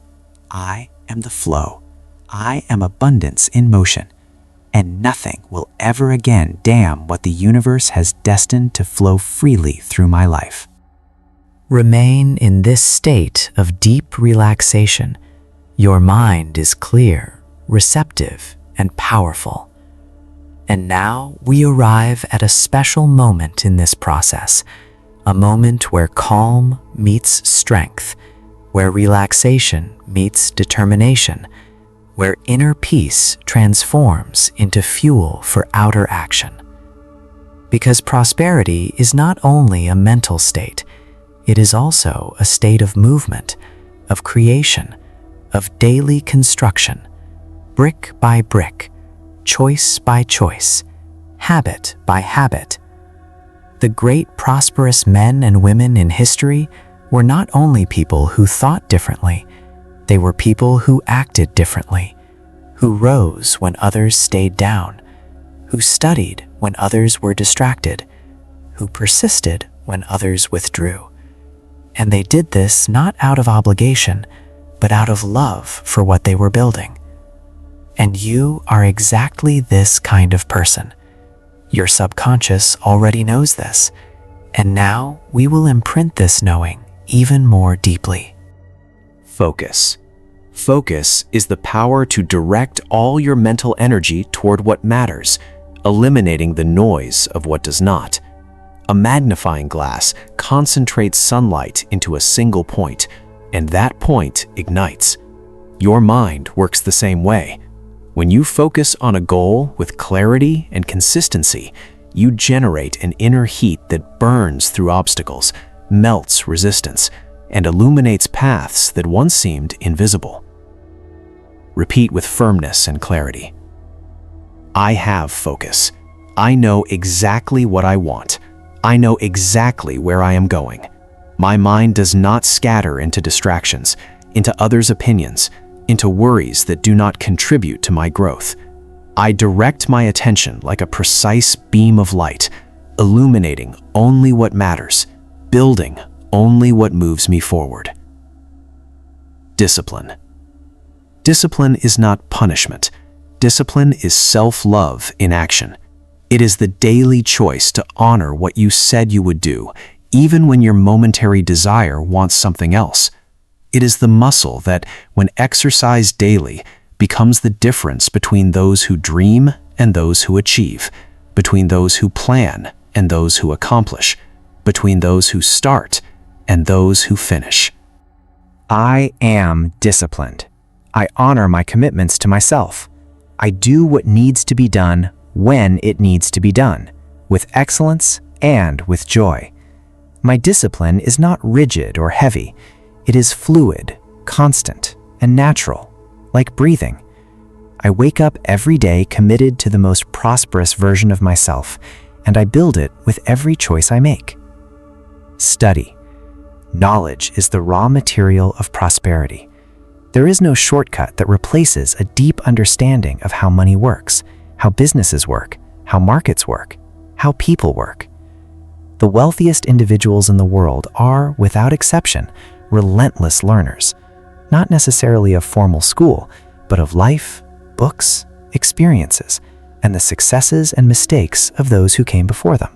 I am the flow. I am abundance in motion. And nothing will ever again dam what the universe has destined to flow freely through my life. Remain in this state of deep relaxation. Your mind is clear, receptive, and powerful. And now we arrive at a special moment in this process, a moment where calm meets strength, where relaxation meets determination, where inner peace transforms into fuel for outer action. Because prosperity is not only a mental state, it is also a state of movement, of creation, of daily construction, brick by brick, choice by choice, habit by habit. The great prosperous men and women in history were not only people who thought differently, they were people who acted differently, who rose when others stayed down, who studied when others were distracted, who persisted when others withdrew. And they did this not out of obligation, but out of love for what they were building. And you are exactly this kind of person. Your subconscious already knows this, and now we will imprint this knowing even more deeply. Focus. Focus is the power to direct all your mental energy toward what matters, eliminating the noise of what does not. A magnifying glass concentrates sunlight into a single point, and that point ignites. Your mind works the same way. When you focus on a goal with clarity and consistency, you generate an inner heat that burns through obstacles, melts resistance, and illuminates paths that once seemed invisible. Repeat with firmness and clarity. I have focus. I know exactly what I want. I know exactly where I am going. My mind does not scatter into distractions, into others' opinions, into worries that do not contribute to my growth. I direct my attention like a precise beam of light, illuminating only what matters, building only what moves me forward. Discipline. Discipline is not punishment. Discipline is self-love in action. It is the daily choice to honor what you said you would do, even when your momentary desire wants something else. It is the muscle that, when exercised daily, becomes the difference between those who dream and those who achieve, between those who plan and those who accomplish, between those who start and those who finish. I am disciplined. I honor my commitments to myself. I do what needs to be done when it needs to be done, with excellence and with joy. My discipline is not rigid or heavy. It is fluid, constant, and natural, like breathing. I wake up every day committed to the most prosperous version of myself, and I build it with every choice I make. Study. Knowledge is the raw material of prosperity. There is no shortcut that replaces a deep understanding of how money works, how businesses work, how markets work, how people work. The wealthiest individuals in the world are, without exception, relentless learners, not necessarily of formal school, but of life, books, experiences, and the successes and mistakes of those who came before them.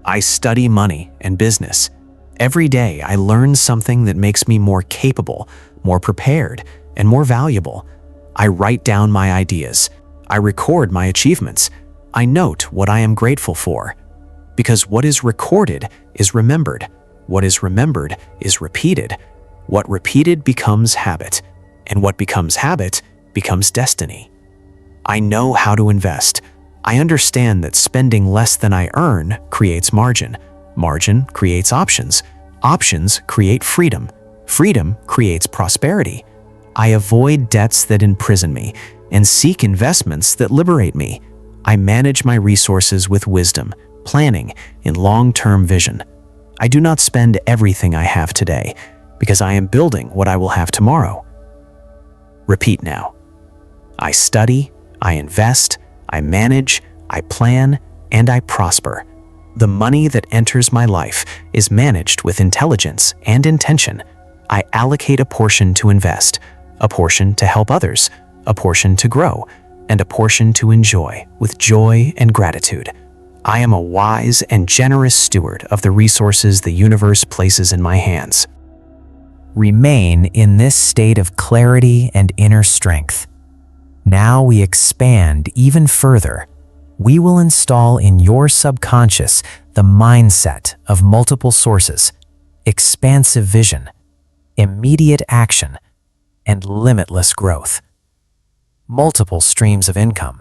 I study money and business. Every day I learn something that makes me more capable, more prepared, and more valuable. I write down my ideas. I record my achievements. I note what I am grateful for. Because what is recorded is remembered. What is remembered is repeated. What repeated becomes habit. And what becomes habit becomes destiny. I know how to invest. I understand that spending less than I earn creates margin. Margin creates options. Options create freedom. Freedom creates prosperity. I avoid debts that imprison me and seek investments that liberate me. I manage my resources with wisdom, planning, and long-term vision. I do not spend everything I have today because I am building what I will have tomorrow. Repeat now. I study, I invest, I manage, I plan, and I prosper. The money that enters my life is managed with intelligence and intention. I allocate a portion to invest, a portion to help others, a portion to grow, and a portion to enjoy with joy and gratitude. I am a wise and generous steward of the resources the universe places in my hands. Remain in this state of clarity and inner strength. Now we expand even further. We will install in your subconscious the mindset of multiple sources, expansive vision, immediate action, and limitless growth. Multiple streams of income.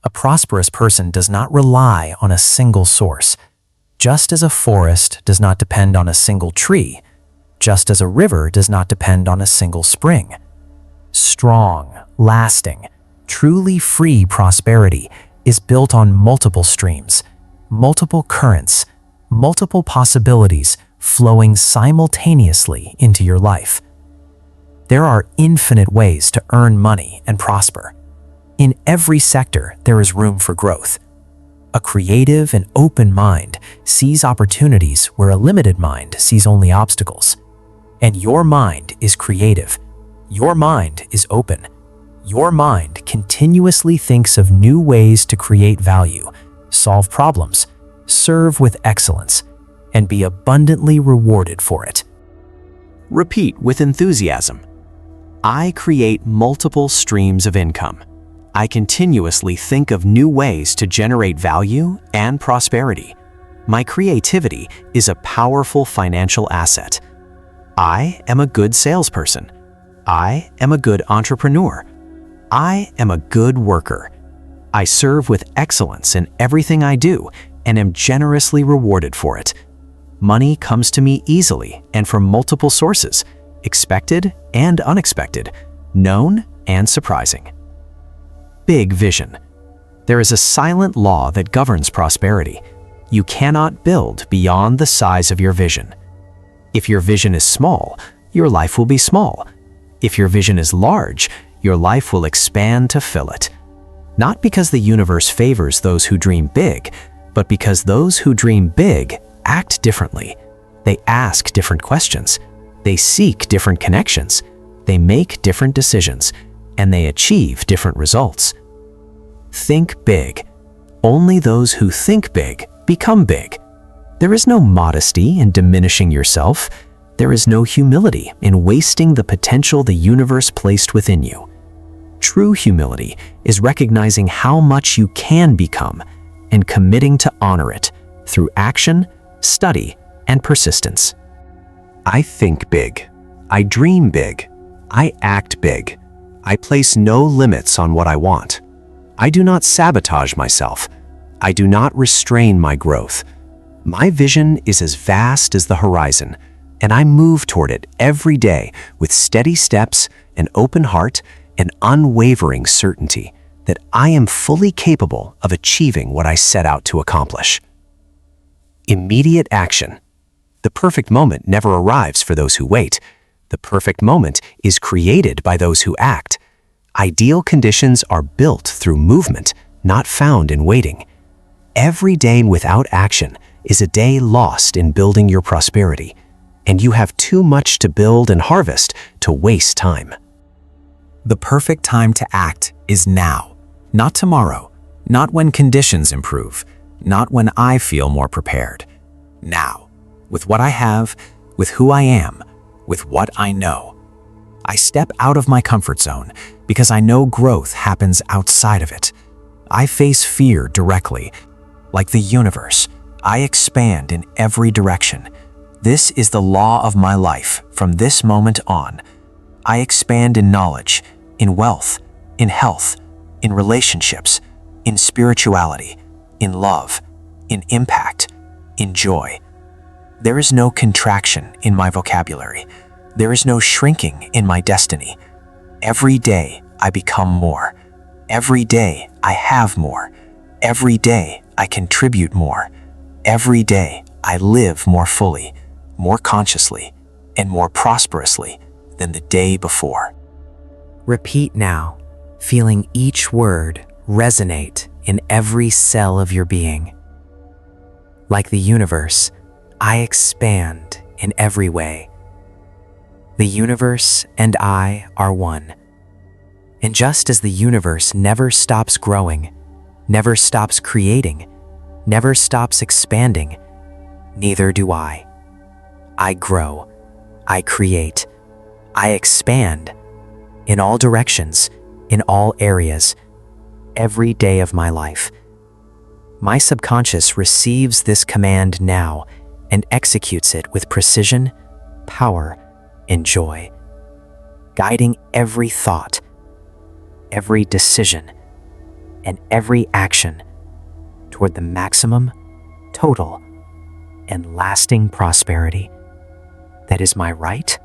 A prosperous person does not rely on a single source. Just as a forest does not depend on a single tree, just as a river does not depend on a single spring. Strong, lasting, truly free prosperity is built on multiple streams, multiple currents, multiple possibilities flowing simultaneously into your life. There are infinite ways to earn money and prosper. In every sector, there is room for growth. A creative and open mind sees opportunities where a limited mind sees only obstacles. And your mind is creative. Your mind is open. Your mind continuously thinks of new ways to create value, solve problems, serve with excellence, and be abundantly rewarded for it. Repeat with enthusiasm. I create multiple streams of income. I continuously think of new ways to generate value and prosperity. My creativity is a powerful financial asset. I am a good salesperson. I am a good entrepreneur. I am a good worker. I serve with excellence in everything I do and am generously rewarded for it. Money comes to me easily and from multiple sources, expected and unexpected, known and surprising. Big vision. There is a silent law that governs prosperity. You cannot build beyond the size of your vision. If your vision is small, your life will be small. If your vision is large, your life will expand to fill it. Not because the universe favors those who dream big, but because those who dream big act differently. They ask different questions. They seek different connections. They make different decisions, and they achieve different results. Think big. Only those who think big become big. There is no modesty in diminishing yourself. There is no humility in wasting the potential the universe placed within you. True humility is recognizing how much you can become and committing to honor it through action, study, and persistence. I think big. I dream big. I act big. I place no limits on what I want. I do not sabotage myself. I do not restrain my growth. My vision is as vast as the horizon, and I move toward it every day with steady steps, an open heart, an unwavering certainty that I am fully capable of achieving what I set out to accomplish. Immediate action. The perfect moment never arrives for those who wait. The perfect moment is created by those who act. Ideal conditions are built through movement, not found in waiting. Every day without action is a day lost in building your prosperity, and you have too much to build and harvest to waste time. The perfect time to act is now, not tomorrow, not when conditions improve, not when I feel more prepared. Now, with what I have, with who I am, with what I know. I step out of my comfort zone because I know growth happens outside of it. I face fear directly. Like the universe, I expand in every direction. This is the law of my life from this moment on. I expand in knowledge, in wealth, in health, in relationships, in spirituality, in love, in impact, in joy. There is no contraction in my vocabulary. There is no shrinking in my destiny. Every day I become more. Every day I have more. Every day I contribute more. Every day I live more fully, more consciously, and more prosperously than the day before. Repeat now, feeling each word resonate in every cell of your being. Like the universe, I expand in every way. The universe and I are one. And just as the universe never stops growing, never stops creating, never stops expanding, neither do I. I grow, I create, I expand in all directions, in all areas, every day of my life. My subconscious receives this command now and executes it with precision, power, and joy, guiding every thought, every decision, and every action toward the maximum, total, and lasting prosperity that is my right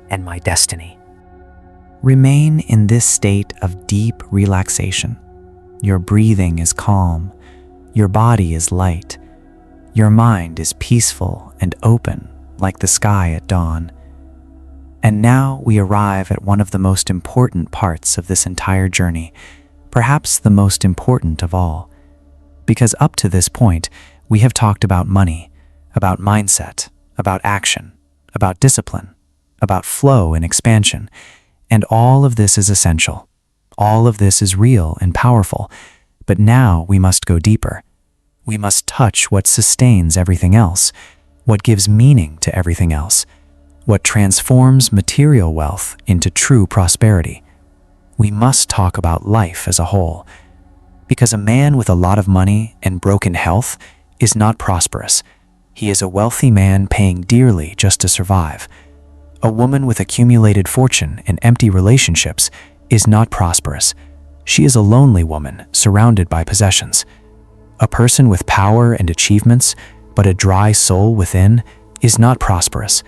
and my destiny. Remain in this state of deep relaxation. Your breathing is calm. Your body is light. Your mind is peaceful and open like the sky at dawn. And now we arrive at one of the most important parts of this entire journey, perhaps the most important of all. Because up to this point, we have talked about money, about mindset, about action, about discipline, about flow and expansion. And all of this is essential. All of this is real and powerful. But now we must go deeper. We must touch what sustains everything else, what gives meaning to everything else, what transforms material wealth into true prosperity. We must talk about life as a whole. Because a man with a lot of money and broken health is not prosperous. He is a wealthy man paying dearly just to survive. A woman with accumulated fortune and empty relationships is not prosperous. She is a lonely woman surrounded by possessions. A person with power and achievements, but a dry soul within, is not prosperous.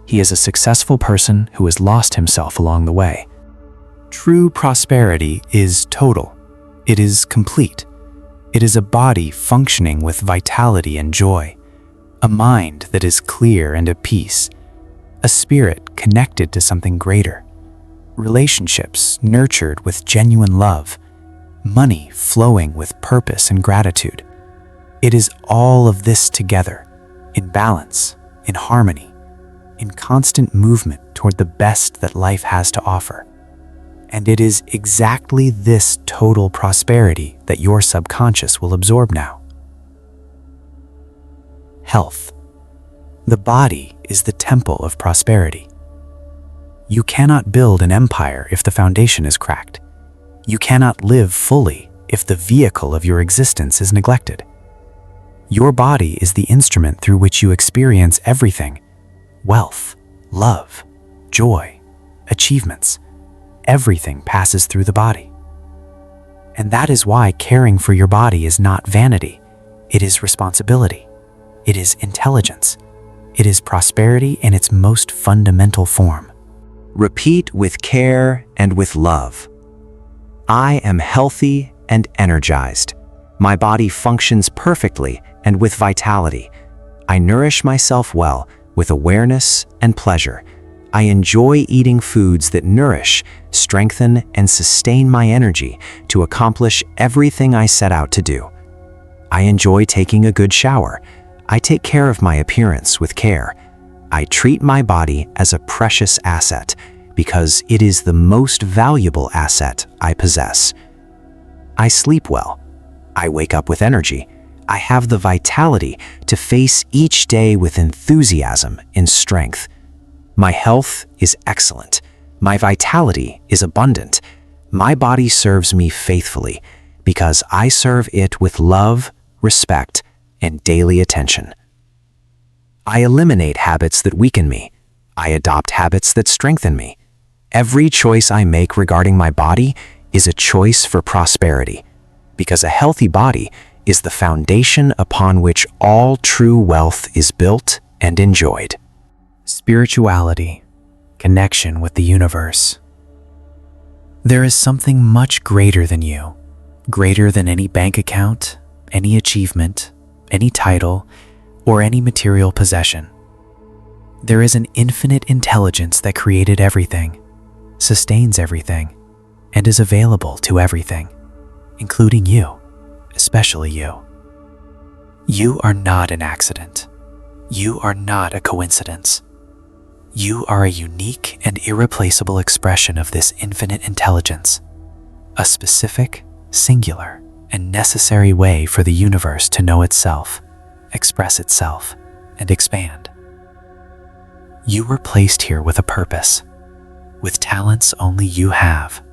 He is a successful person who has lost himself along the way. True prosperity is total. It is complete. It is a body functioning with vitality and joy, a mind that is clear and at peace, a spirit connected to something greater, relationships nurtured with genuine love, money flowing with purpose and gratitude. It is all of this together, in balance, in harmony, in constant movement toward the best that life has to offer. And it is exactly this total prosperity that your subconscious will absorb now. Health. The body is the temple of prosperity. You cannot build an empire if the foundation is cracked. You cannot live fully if the vehicle of your existence is neglected. Your body is the instrument through which you experience everything: wealth, love, joy, achievements. Everything passes through the body. And that is why caring for your body is not vanity. It is responsibility. It is intelligence. It is prosperity in its most fundamental form. Repeat with care and with love. I am healthy and energized. My body functions perfectly and with vitality. I nourish myself well with awareness and pleasure. I enjoy eating foods that nourish, strengthen, and sustain my energy to accomplish everything I set out to do. I enjoy taking a good shower. I take care of my appearance with care. I treat my body as a precious asset because it is the most valuable asset I possess. I sleep well. I wake up with energy. I have the vitality to face each day with enthusiasm and strength. My health is excellent. My vitality is abundant. My body serves me faithfully because I serve it with love, respect, and daily attention. I eliminate habits that weaken me. I adopt habits that strengthen me. Every choice I make regarding my body is a choice for prosperity, because a healthy body is the foundation upon which all true wealth is built and enjoyed. Spirituality, connection with the universe. There is something much greater than you, greater than any bank account, any achievement, any title, or any material possession. There is an infinite intelligence that created everything, sustains everything, and is available to everything, including you, especially you. You are not an accident. You are not a coincidence. You are a unique and irreplaceable expression of this infinite intelligence, a specific, singular, and necessary way for the universe to know itself, express itself, and expand. You were placed here with a purpose, with talents only you have,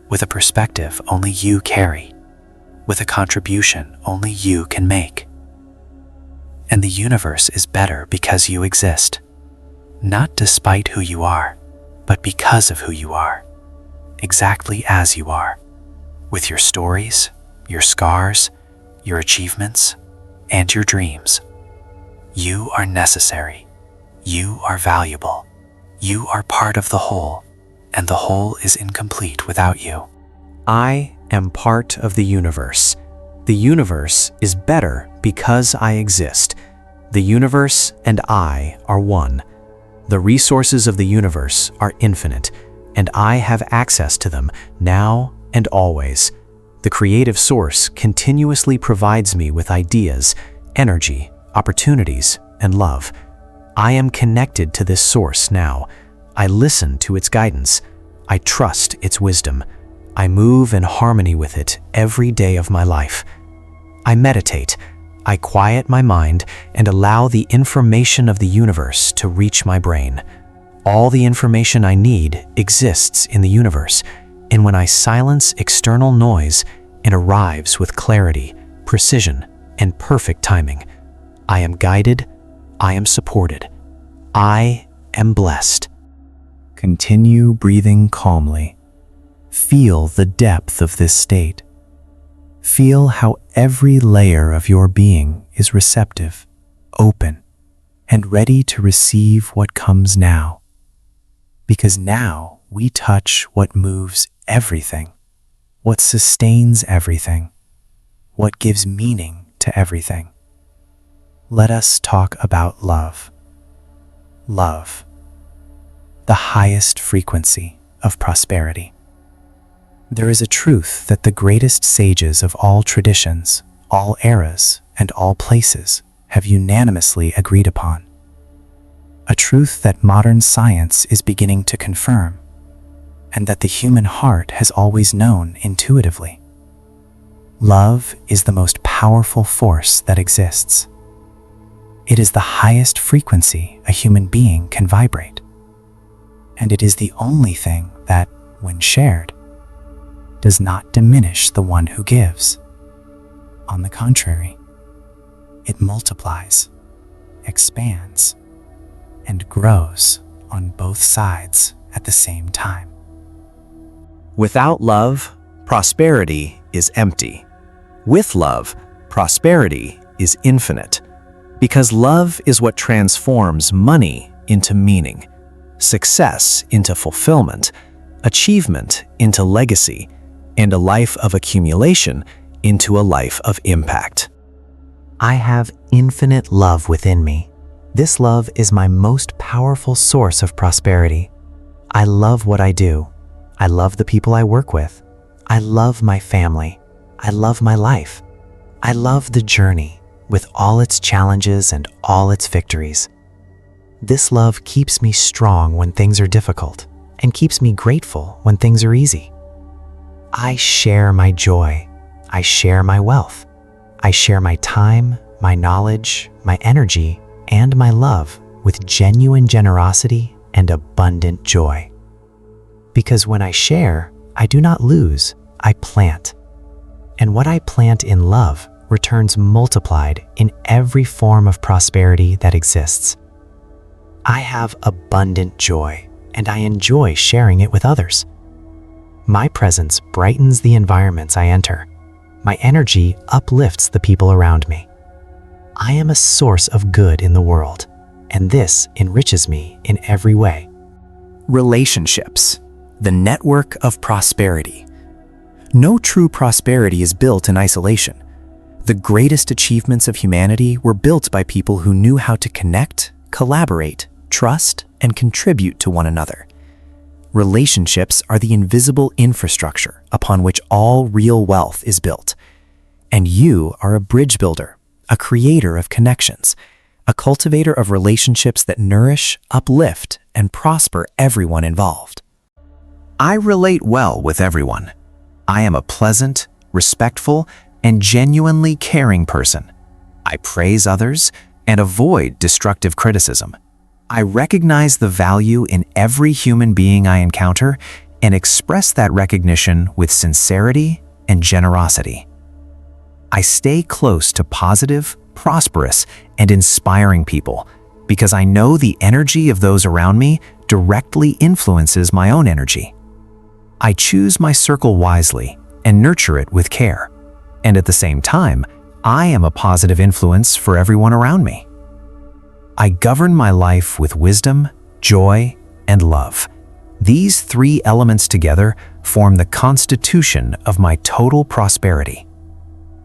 with a perspective only you carry, with a contribution only you can make. And the universe is better because you exist, not despite who you are, but because of who you are, exactly as you are, with your stories, your scars, your achievements, and your dreams. You are necessary. You are valuable. You are part of the whole, and the whole is incomplete without you. I am part of the universe. The universe is better because I exist. The universe and I are one. The resources of the universe are infinite, and I have access to them now and always. The creative source continuously provides me with ideas, energy, opportunities, and love. I am connected to this source now. I listen to its guidance. I trust its wisdom. I move in harmony with it every day of my life. I meditate. I quiet my mind and allow the information of the universe to reach my brain. All the information I need exists in the universe, and when I silence external noise, it arrives with clarity, precision, and perfect timing. I am guided. I am supported. I am blessed. Continue breathing calmly. Feel the depth of this state. Feel how every layer of your being is receptive, open, and ready to receive what comes now. Because now we touch what moves everything, what sustains everything, what gives meaning to everything. Let us talk about love. Love, the highest frequency of prosperity. There is a truth that the greatest sages of all traditions, all eras, and all places have unanimously agreed upon. A truth that modern science is beginning to confirm, and that the human heart has always known intuitively. Love is the most powerful force that exists. It is the highest frequency a human being can vibrate. And it is the only thing that, when shared, does not diminish the one who gives. On the contrary, it multiplies, expands, and grows on both sides at the same time. Without love, prosperity is empty. With love, prosperity is infinite. Because love is what transforms money into meaning, success into fulfillment, achievement into legacy, and a life of accumulation into a life of impact. I have infinite love within me. This love is my most powerful source of prosperity. I love what I do. I love the people I work with. I love my family. I love my life. I love the journey with all its challenges and all its victories. This love keeps me strong when things are difficult and keeps me grateful when things are easy. I share my joy. I share my wealth. I share my time, my knowledge, my energy, and my love with genuine generosity and abundant joy. Because when I share, I do not lose, I plant. And what I plant in love returns multiplied in every form of prosperity that exists. I have abundant joy, and I enjoy sharing it with others. My presence brightens the environments I enter. My energy uplifts the people around me. I am a source of good in the world, and this enriches me in every way. Relationships, the network of prosperity. No true prosperity is built in isolation. The greatest achievements of humanity were built by people who knew how to connect, collaborate, trust, and contribute to one another. Relationships are the invisible infrastructure upon which all real wealth is built. And you are a bridge builder, a creator of connections, a cultivator of relationships that nourish, uplift, and prosper everyone involved. I relate well with everyone. I am a pleasant, respectful, and genuinely caring person. I praise others and avoid destructive criticism. I recognize the value in every human being I encounter and express that recognition with sincerity and generosity. I stay close to positive, prosperous, and inspiring people because I know the energy of those around me directly influences my own energy. I choose my circle wisely and nurture it with care, and at the same time, I am a positive influence for everyone around me. I govern my life with wisdom, joy, and love. These three elements together form the constitution of my total prosperity.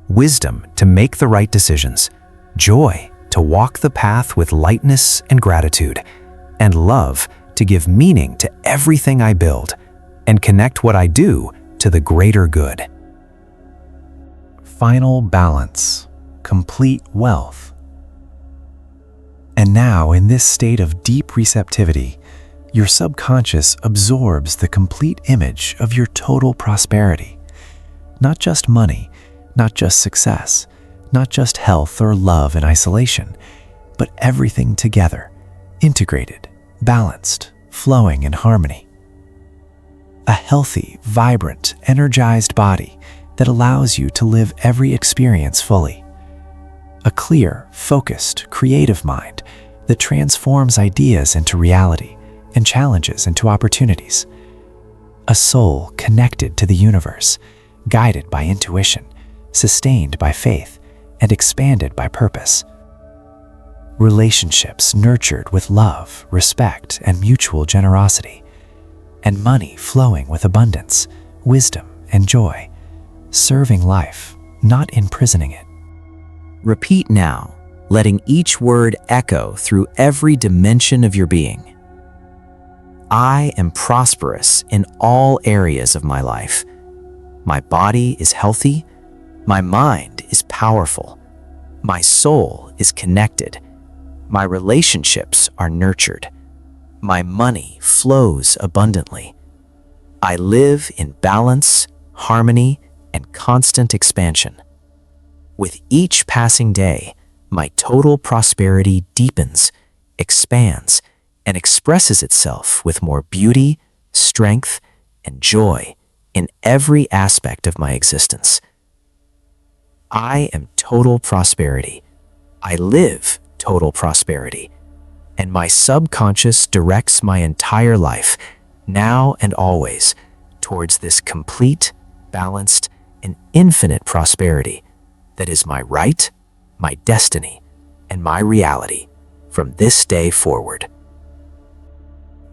Wisdom to make the right decisions, joy to walk the path with lightness and gratitude, and love to give meaning to everything I build and connect what I do to the greater good. Final balance, complete wealth. And now, in this state of deep receptivity, your subconscious absorbs the complete image of your total prosperity. Not just money, not just success, not just health or love in isolation, but everything together, integrated, balanced, flowing in harmony. A healthy, vibrant, energized body that allows you to live every experience fully. A clear, focused, creative mind that transforms ideas into reality and challenges into opportunities. A soul connected to the universe, guided by intuition, sustained by faith, and expanded by purpose. Relationships nurtured with love, respect, and mutual generosity. And money flowing with abundance, wisdom, and joy, serving life, not imprisoning it. Repeat now, letting each word echo through every dimension of your being. I am prosperous in all areas of my life. My body is healthy. My mind is powerful. My soul is connected. My relationships are nurtured. My money flows abundantly. I live in balance, harmony, and constant expansion. With each passing day, my total prosperity deepens, expands, and expresses itself with more beauty, strength, and joy in every aspect of my existence. I am total prosperity. I live total prosperity. And my subconscious directs my entire life, now and always, towards this complete, balanced, and infinite prosperity that is my right, my destiny, and my reality from this day forward.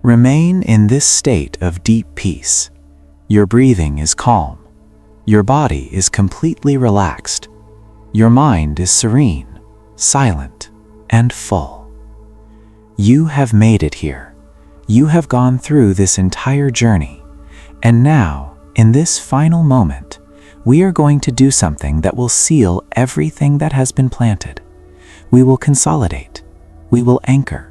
Remain in this state of deep peace. Your breathing is calm. Your body is completely relaxed. Your mind is serene, silent, and full. You have made it here. You have gone through this entire journey. And now, in this final moment, we are going to do something that will seal everything that has been planted. We will consolidate. We will anchor.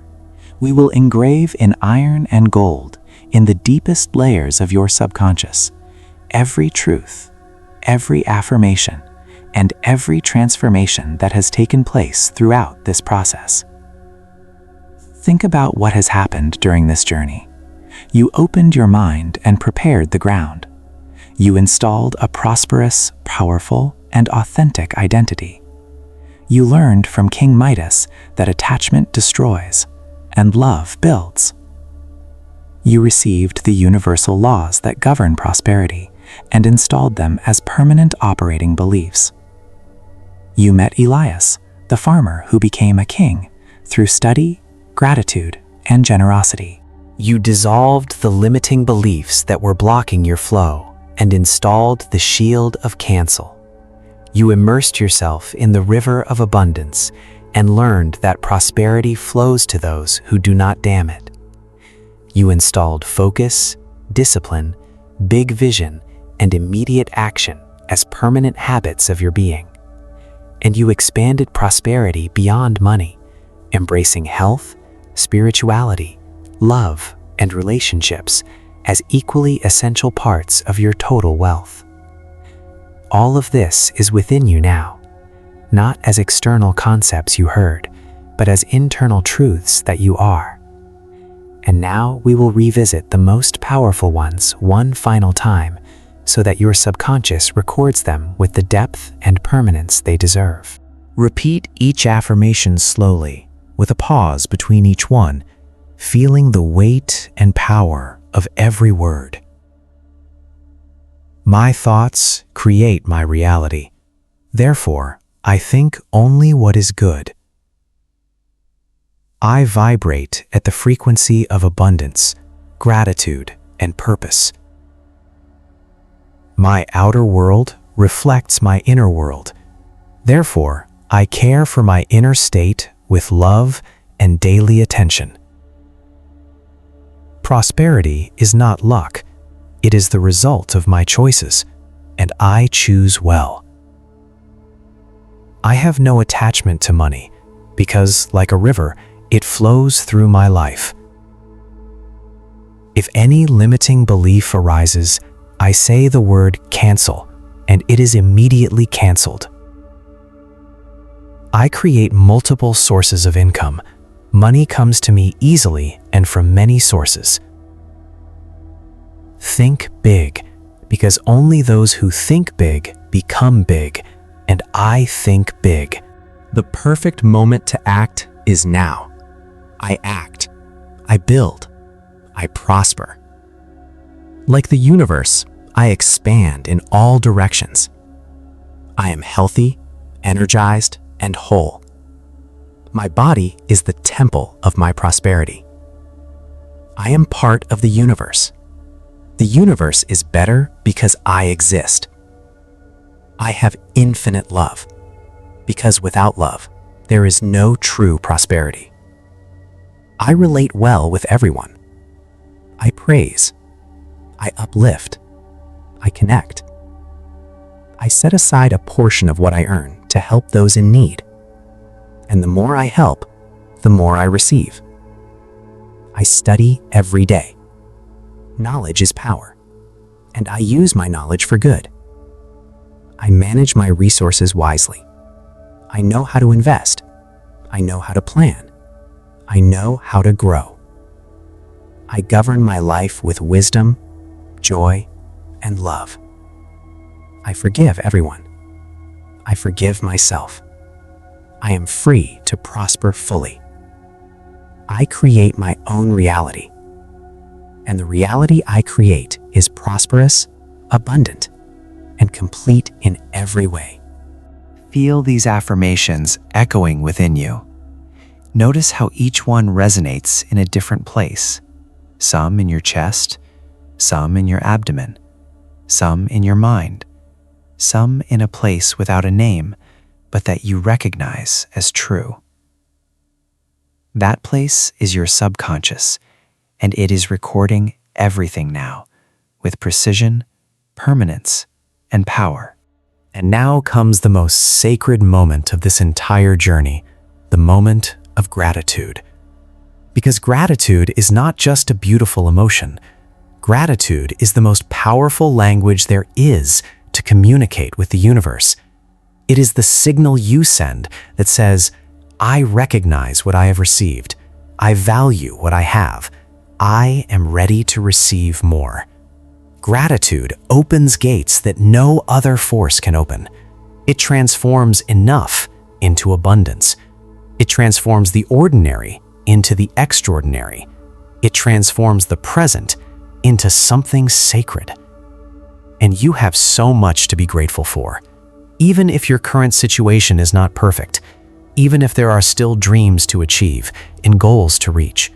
We will engrave in iron and gold, in the deepest layers of your subconscious, every truth, every affirmation, and every transformation that has taken place throughout this process. Think about what has happened during this journey. You opened your mind and prepared the ground. You installed a prosperous, powerful, and authentic identity. You learned from King Midas that attachment destroys and love builds. You received the universal laws that govern prosperity and installed them as permanent operating beliefs. You met Elias, the farmer who became a king, through study, gratitude, and generosity. You dissolved the limiting beliefs that were blocking your flow and installed the shield of cancel. You immersed yourself in the river of abundance and learned that prosperity flows to those who do not dam it. You installed focus, discipline, big vision, and immediate action as permanent habits of your being. And you expanded prosperity beyond money, embracing health, spirituality, love, and relationships as equally essential parts of your total wealth. All of this is within you now, not as external concepts you heard, but as internal truths that you are. And now we will revisit the most powerful ones one final time so that your subconscious records them with the depth and permanence they deserve. Repeat each affirmation slowly, with a pause between each one, feeling the weight and power of every word. My thoughts create my reality. Therefore, I think only what is good. I vibrate at the frequency of abundance, gratitude, and purpose. My outer world reflects my inner world. Therefore, I care for my inner state with love and daily attention. Prosperity is not luck. It is the result of my choices, and I choose well. I have no attachment to money because, like a river, it flows through my life. If any limiting belief arises, I say the word cancel, and it is immediately canceled. I create multiple sources of income. Money comes to me easily and from many sources. Think big, because only those who think big become big, and I think big. The perfect moment to act is now. I act. I build. I prosper. Like the universe, I expand in all directions. I am healthy, energized, and whole. My body is the temple of my prosperity. I am part of the universe. The universe is better because I exist. I have infinite love, because without love, there is no true prosperity. I relate well with everyone. I praise. I uplift. I connect. I set aside a portion of what I earn to help those in need. And the more I help, the more I receive. I study every day. Knowledge is power, and I use my knowledge for good. I manage my resources wisely. I know how to invest. I know how to plan. I know how to grow. I govern my life with wisdom, joy, and love. I forgive everyone. I forgive myself. I am free to prosper fully. I create my own reality. And the reality I create is prosperous, abundant, and complete in every way. Feel these affirmations echoing within you. Notice how each one resonates in a different place. some in your chest, some in your abdomen, some in your mind, some in a place without a name, but that you recognize as true. That place is your subconscious, and it is recording everything now with precision, permanence, and power. And now comes the most sacred moment of this entire journey, the moment of gratitude. Because gratitude is not just a beautiful emotion. Gratitude is the most powerful language there is to communicate with the universe. It is the signal you send that says, I recognize what I have received. I value what I have. I am ready to receive more. Gratitude opens gates that no other force can open. It transforms enough into abundance. It transforms the ordinary into the extraordinary. It transforms the present into something sacred. And you have so much to be grateful for. Even if your current situation is not perfect, even if there are still dreams to achieve and goals to reach,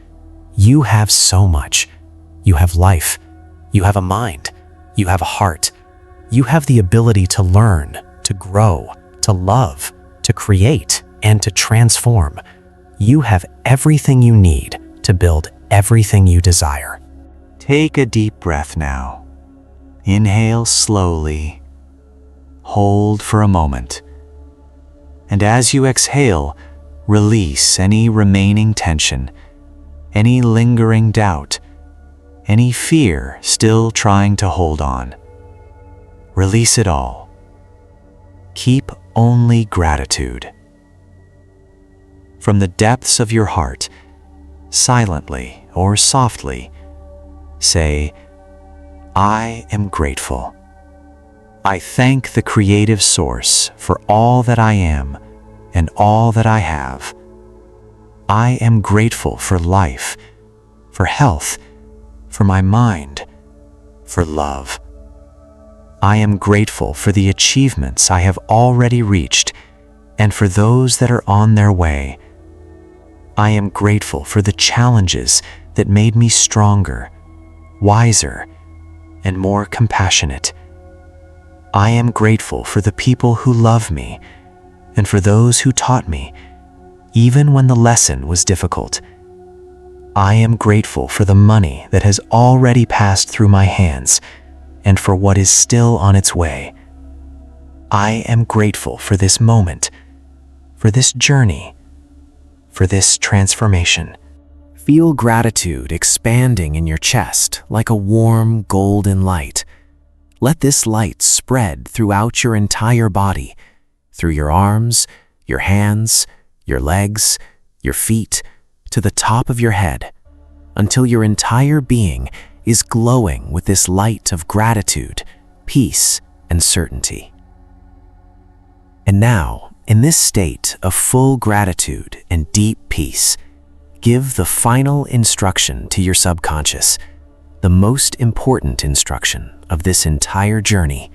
you have so much. You have life. You have a mind. You have a heart. You have the ability to learn, to grow, to love, to create, and to transform. You have everything you need to build everything you desire. Take a deep breath now. Inhale slowly. Hold for a moment. And as you exhale, release any remaining tension, any lingering doubt, any fear still trying to hold on. Release it all. Keep only gratitude. From the depths of your heart, silently or softly, say, I am grateful. I thank the creative source for all that I am and all that I have. I am grateful for life, for health, for my mind, for love. I am grateful for the achievements I have already reached and for those that are on their way. I am grateful for the challenges that made me stronger, wiser, and more compassionate. I am grateful for the people who love me and for those who taught me, even when the lesson was difficult. I am grateful for the money that has already passed through my hands and for what is still on its way. I am grateful for this moment, for this journey, for this transformation. Feel gratitude expanding in your chest like a warm golden light. Let this light spread throughout your entire body, through your arms, your hands, your legs, your feet, to the top of your head, until your entire being is glowing with this light of gratitude, peace, and certainty. And now, in this state of full gratitude and deep peace, give the final instruction to your subconscious, the most important instruction of this entire journey,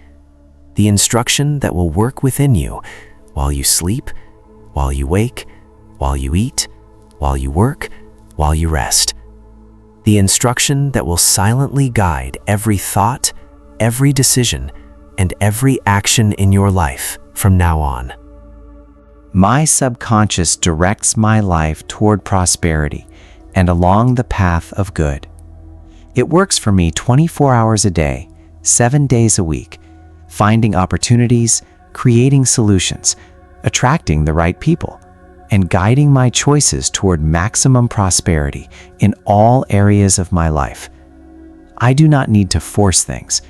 the instruction that will work within you while you sleep, while you wake, while you eat, while you work, while you rest. The instruction that will silently guide every thought, every decision, and every action in your life from now on. My subconscious directs my life toward prosperity and along the path of good. It works for me 24 hours a day, 7 days a week, finding opportunities, creating solutions, attracting the right people, and guiding my choices toward maximum prosperity in all areas of my life. I do not need to force things.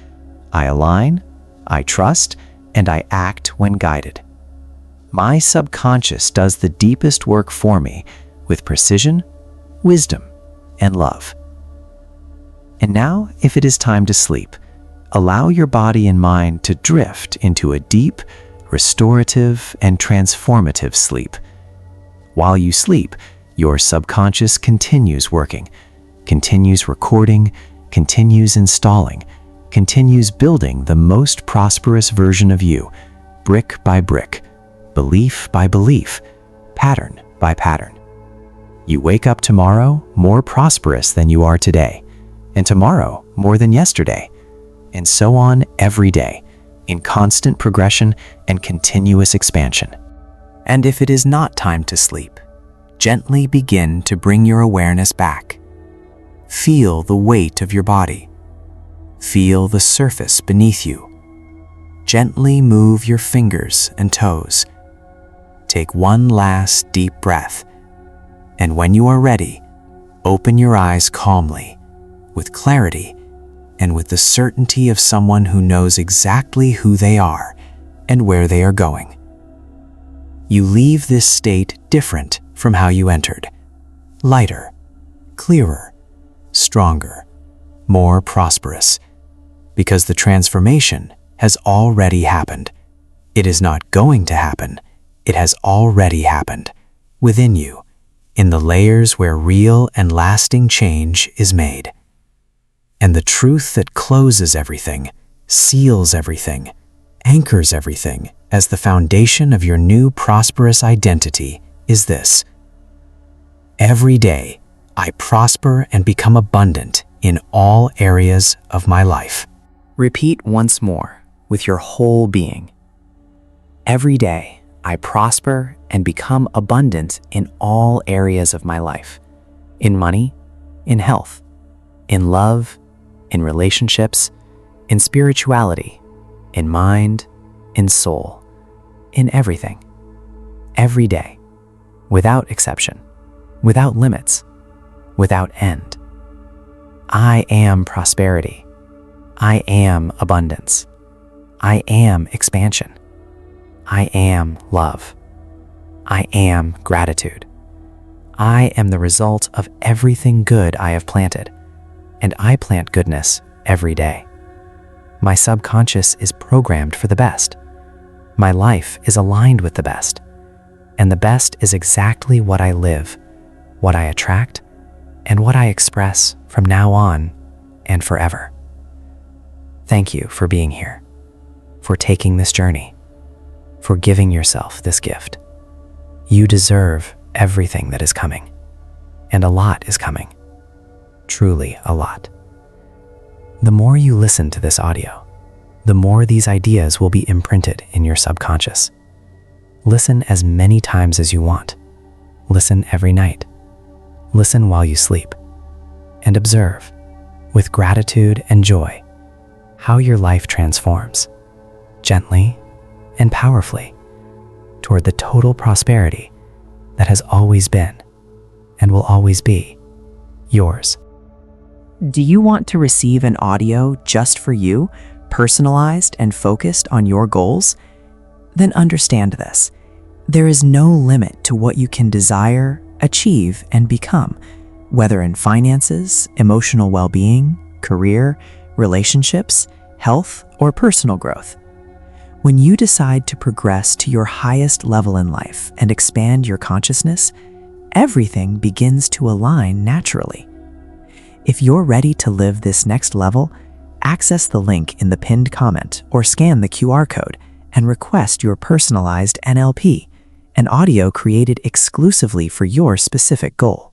I align, I trust, and I act when guided. My subconscious does the deepest work for me with precision, wisdom, and love. And now, if it is time to sleep, allow your body and mind to drift into a deep, restorative, and transformative sleep. While you sleep, your subconscious continues working, continues recording, continues installing, continues building the most prosperous version of you, brick by brick, belief by belief, pattern by pattern. You wake up tomorrow more prosperous than you are today, and tomorrow more than yesterday, and so on every day, in constant progression and continuous expansion. And if it is not time to sleep, gently begin to bring your awareness back. Feel the weight of your body. Feel the surface beneath you. Gently move your fingers and toes. Take one last deep breath, and when you are ready, open your eyes calmly, with clarity, and with the certainty of someone who knows exactly who they are and where they are going. You leave this state different from how you entered. Lighter, clearer, stronger, more prosperous, because the transformation has already happened. It is not going to happen. It has already happened, within you, in the layers where real and lasting change is made. And the truth that closes everything, seals everything, anchors everything as the foundation of your new prosperous identity is this: every day, I prosper and become abundant in all areas of my life. Repeat once more with your whole being. Every day, I prosper and become abundant in all areas of my life. In money, in health, in love, in relationships, in spirituality, in mind, in soul, in everything. Every day, without exception, without limits, without end. I am prosperity. I am abundance. I am expansion. I am love. I am gratitude. I am the result of everything good I have planted, and I plant goodness every day. My subconscious is programmed for the best. My life is aligned with the best, and the best is exactly what I live, what I attract, and what I express from now on and forever. Thank you for being here, for taking this journey, for giving yourself this gift. You deserve everything that is coming, and a lot is coming, truly a lot. The more you listen to this audio, the more these ideas will be imprinted in your subconscious. Listen as many times as you want. Listen every night. Listen while you sleep, and observe, with gratitude and joy, how your life transforms, gently and powerfully, toward the total prosperity that has always been and will always be yours. Do you want to receive an audio just for you, personalized and focused on your goals? Then understand this: there is no limit to what you can desire, achieve, and become, whether in finances, emotional well-being, career, relationships, health, or personal growth. When you decide to progress to your highest level in life and expand your consciousness, everything begins to align naturally. If you're ready to live this next level, access the link in the pinned comment or scan the QR code and request your personalized NLP, an audio created exclusively for your specific goal.